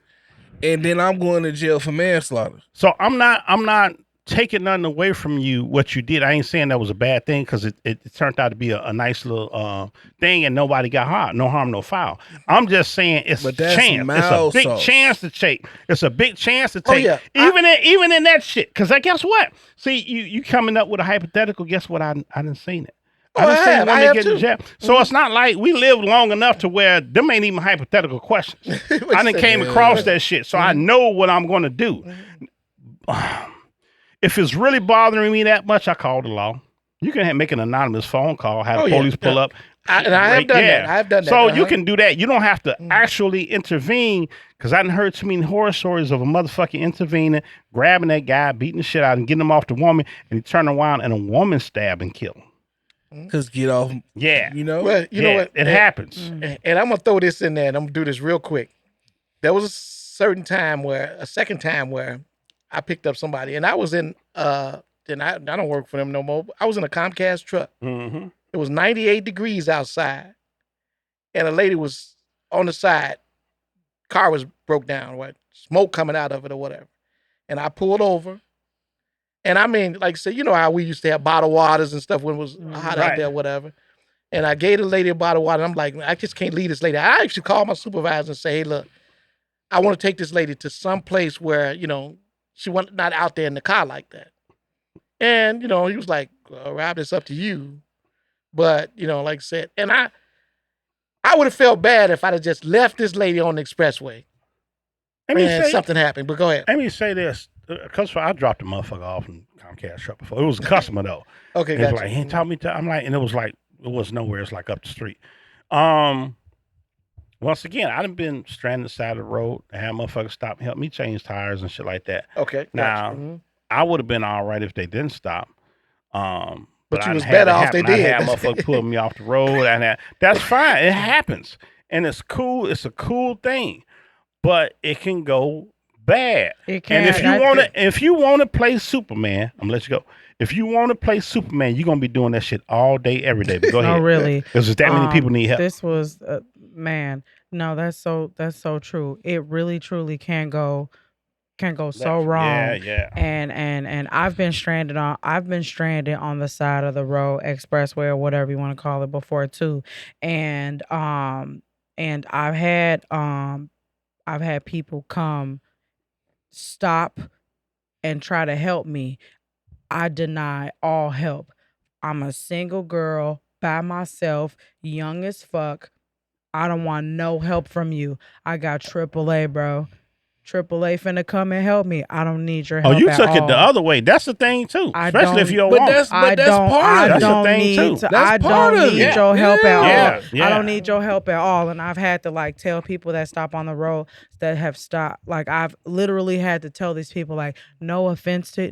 And then I'm going to jail for manslaughter. So I'm not taking nothing away from you what you did. I ain't saying that was a bad thing because it turned out to be a nice little thing and nobody got harmed. No harm, no foul. I'm just saying it's a chance. It's a big chance to take. It's a big chance to take. Even in that shit. Because guess what? See, you coming up with a hypothetical. Guess what? I didn't seen it. I have too. So it's not like we lived long enough to where them ain't even hypothetical questions. I done came across that shit. So I know what I'm going to do. If it's really bothering me that much, I call the law. You can make an anonymous phone call, have the police pull up. I have done that. I've done that. So you can do that. You don't have to actually intervene because I done heard too many horror stories of a motherfucker intervening, grabbing that guy, beating the shit out and getting him off the woman, and he turned around and a woman stabbed and killed him. Cause get off, you know. Well, you know what? It happens. And I'm gonna throw this in there, and I'm gonna do this real quick. There was a second time where I picked up somebody, and I was in. Then I don't work for them no more. I was in a Comcast truck. Mm-hmm. It was 98 degrees outside, and a lady was on the side. Car was broke down, what? Smoke coming out of it or whatever. And I pulled over. And I mean, like I said, you know how we used to have bottled waters and stuff when it was hot out there or whatever. And I gave the lady a bottle of water. And I'm like, I just can't leave this lady. I actually called my supervisor and say, hey, look, I want to take this lady to some place where, you know, she was not out there in the car like that. And, you know, he was like, well, Rob, it's up to you. But, you know, like I said, and I would have felt bad if I'd have just left this lady on the expressway. And something happened, but go ahead. Let me say this. Because I dropped the motherfucker off in Comcast truck before. It was a customer, though. Okay, gotcha. gotcha. Like, he taught me to, I'm like, and it was like, it was nowhere. It's like up the street. Once again, I done been stranded side of the road. I had motherfuckers stop and help me change tires and shit like that. Okay. Now, I would have been all right if they didn't stop. But you was better off they did. I had motherfuckers pulling me off the road. That's fine. It happens. And it's cool. It's a cool thing. But it can go bad. It can. And if you want to play Superman, I'm gonna let you go. If you want to play Superman, you're gonna be doing that shit all day, every day. But go ahead. Oh, really? Because that many people need help. This was man. No, that's so true. It really truly can go so wrong. Yeah. And I've been stranded on the side of the road, expressway or whatever you want to call it before too. And I've had people come, stop, and try to help me. I deny all help. I'm a single girl by myself, young as fuck. I don't want no help from you. I got AAA, bro. AAA finna come and help me. I don't need your help. Oh, you at took all. it the other way. That's the thing too. Especially if you're a woman. That's part of it. That's the thing too. I don't need your help at all. Yeah. I don't need your help at all. And I've had to like tell people that stop on the road that have stopped. Like I've literally had to tell these people like, no offense to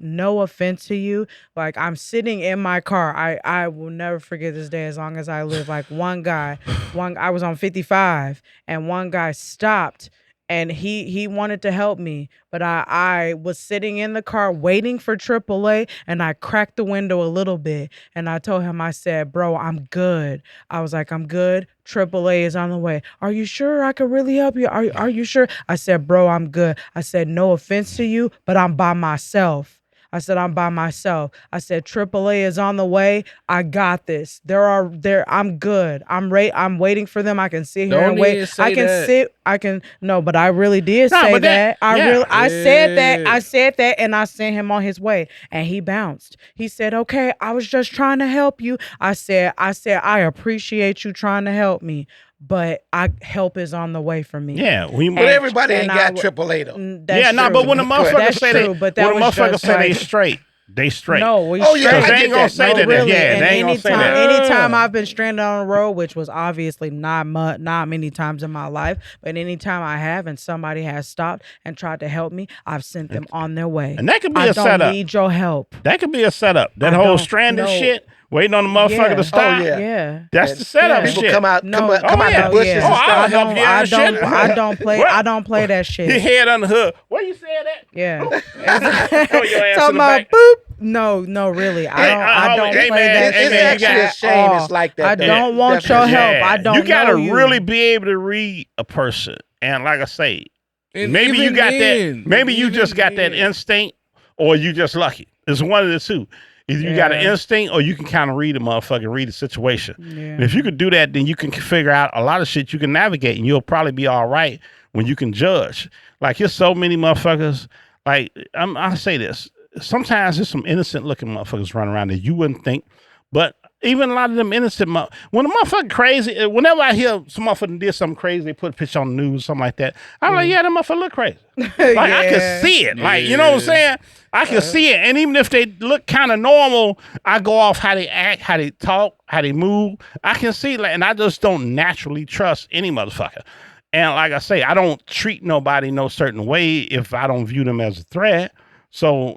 you. Like I'm sitting in my car. I will never forget this day as long as I live. Like I was on 55 and one guy stopped. And he wanted to help me, but I was sitting in the car waiting for AAA, and I cracked the window a little bit, and I told him, I said, bro, I'm good. I was like, I'm good. AAA is on the way. Are you sure I could really help you? Are you sure? I said, bro, I'm good. I said, no offense to you, but I'm by myself. I said, I'm by myself. I said, AAA is on the way. I got this. I'm good. I'm waiting for them. I can sit here and wait. But I really did say that. I said that and I sent him on his way and he bounced. He said, okay, I was just trying to help you. I said, I appreciate you trying to help me. But help is on the way for me. Yeah, but everybody ain't got AAA though. Yeah, no, but when the motherfuckers say they straight, they straight. No, we straight. Yeah, they ain't gonna say that. Really. Yeah, they ain't gonna say that. Anytime I've been stranded on the road, which was obviously not many times in my life, but anytime I have and somebody has stopped and tried to help me, I've sent them on their way. And that could be a setup. I don't need your help. That could be a setup. That whole stranded shit. Waiting on the motherfucker to stop. Oh, yeah. That's the setup. People shit. come out the bushes and stuff. I don't play that shit. Your head on the hood. Where you saying that? Yeah. Throw your ass Talking in the about back. boop. No, really. I don't play that shit. It's actually a shame it's like that. I don't want your help. I don't know you. Gotta really be able to read a person. And like I say, maybe you got that. Maybe you just got that instinct or you just lucky. It's one of the two. Either you got an instinct or you can kind of read a motherfucker, read the situation. Yeah. And if you could do that, then you can figure out a lot of shit you can navigate and you'll probably be all right when you can judge. Like there's so many motherfuckers, like I'll say this. Sometimes there's some innocent looking motherfuckers running around that you wouldn't think, but even a lot of them innocent, when a motherfucker crazy, whenever I hear some motherfucker did something crazy, they put a picture on the news, something like that, I'm like, yeah, that motherfucker look crazy. Like I can see it. Like, you know what I'm saying? I can see it. And even if they look kind of normal, I go off how they act, how they talk, how they move. I can see, like, and I just don't naturally trust any motherfucker. And like I say, I don't treat nobody no certain way if I don't view them as a threat. So,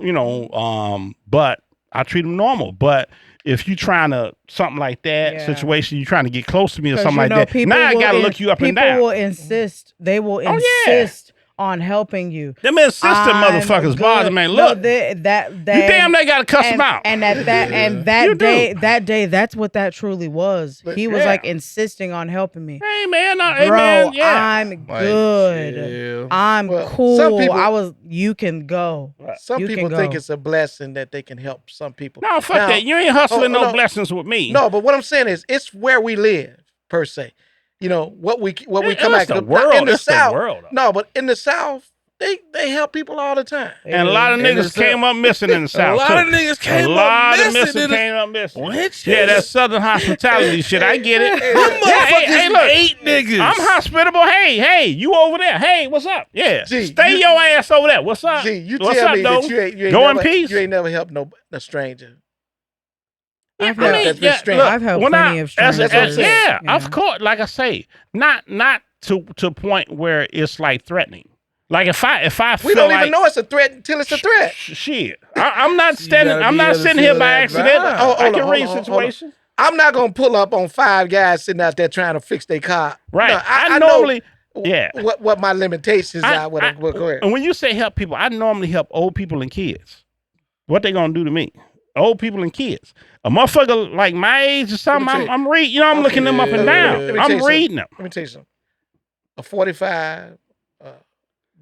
but I treat them normal. But if you trying to something like that situation, you trying to get close to me or something like that, now I got to look you up and down. People will insist. They will insist on helping you. Them insistent motherfuckers bother me. Look, that you damn they gotta cuss them out. And that day, that's what that truly was. He was like insisting on helping me. Hey man, I'm good. I'm cool. some people- you can go. Some people think it's a blessing that they can help some people. No, fuck that. You ain't hustling no blessings with me. No, but what I'm saying is, it's where we live per se. You know what we come back the to world. in the It's the South. world. No, but in the South, they help people all the time. And a lot of niggas came up missing in the South. A lot of niggas came up missing. Yeah, that Southern hospitality shit. I get it. Hey, look, 8 niggas. I'm hospitable. Hey, you over there? Hey, what's up? Yeah, stay your ass over there. What's up? Gee, you what's tell up, me though? that you ain't Go never, in peace. You ain't never helped no stranger. I've helped plenty of strangers. Of course. Like I say, not to a point where it's like threatening. Like if I feel we don't like, even know it's a threat until it's a threat. Shit, I'm not standing. I'm not sitting here by accident. I can read situations. I'm not gonna pull up on 5 guys sitting out there trying to fix their car. Right. No, I normally. know what my limitations are. Go ahead. And when you say help people, I normally help old people and kids. What they gonna do to me? Old people and kids. A motherfucker like my age or something, I'm reading. You know, I'm looking them up and down. I'm reading them. Let me tell you something. A 45,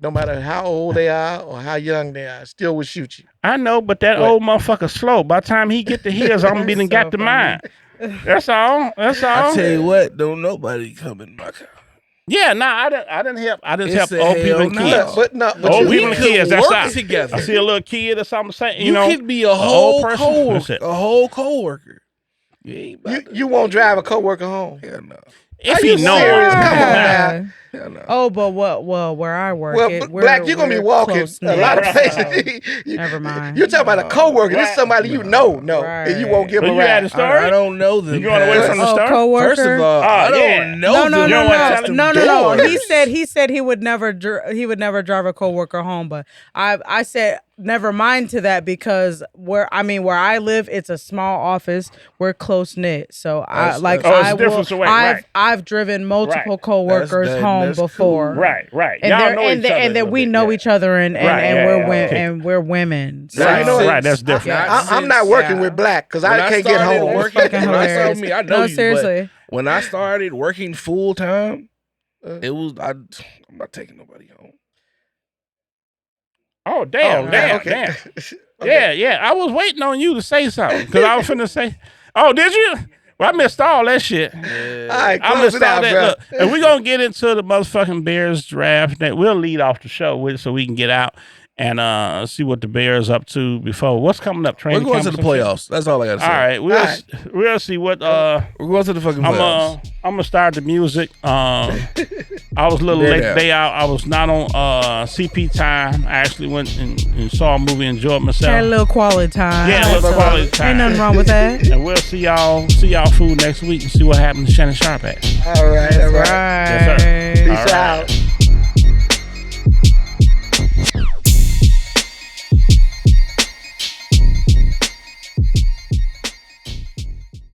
no matter how old they are or how young they are, still would shoot you. I know, but that old motherfucker slow. By the time he get to his, I'm gonna be got to mine. That's all. That's all. I tell you what, don't nobody come in my car. Yeah, I didn't help. I just help old people and kids. But old people and kids. That's out. Together. I see a little kid or something saying, you know, could be a whole coworker. You won't drive a coworker home. Hell no. If he knows. Come on now. Oh, but where I work, Black, you're gonna be walking a lot of places. Never mind. You're talking about a coworker. This is somebody you know, and you won't give a ride. I don't know them. You going away from the start? Coworker? First of all, I don't know them. No. He said he would never drive a coworker home, but I said never mind to that because where I live, it's a small office. We're close knit, so I've driven multiple coworkers home before. Right. And then we know each other and we're women. So. Right, that's different. I'm not working with Black because I can't get home. I know you, seriously. When I started working full time, it was I'm not taking nobody home. Oh damn! Okay. Yeah. I was waiting on you to say something because I was finna say. Oh, did you? Well, I missed all that shit. Yeah. All right, I missed all that. Look, and we're gonna get into the motherfucking Bears draft. That we'll lead off the show with, so we can get out and see what the Bears up to before. What's coming up? We're going to the playoffs. That's all I gotta say. All right, we'll see what. We're going to the fucking playoffs. I'm gonna start the music. I was a little late today. I was not on CP time. I actually went and saw a movie, enjoyed myself. Had a little quality time. Yeah, a little quality time. Ain't nothing wrong with that. And we'll see y'all food next week and see what happens to Shannon Sharpe. All right. Yes, sir. Peace out.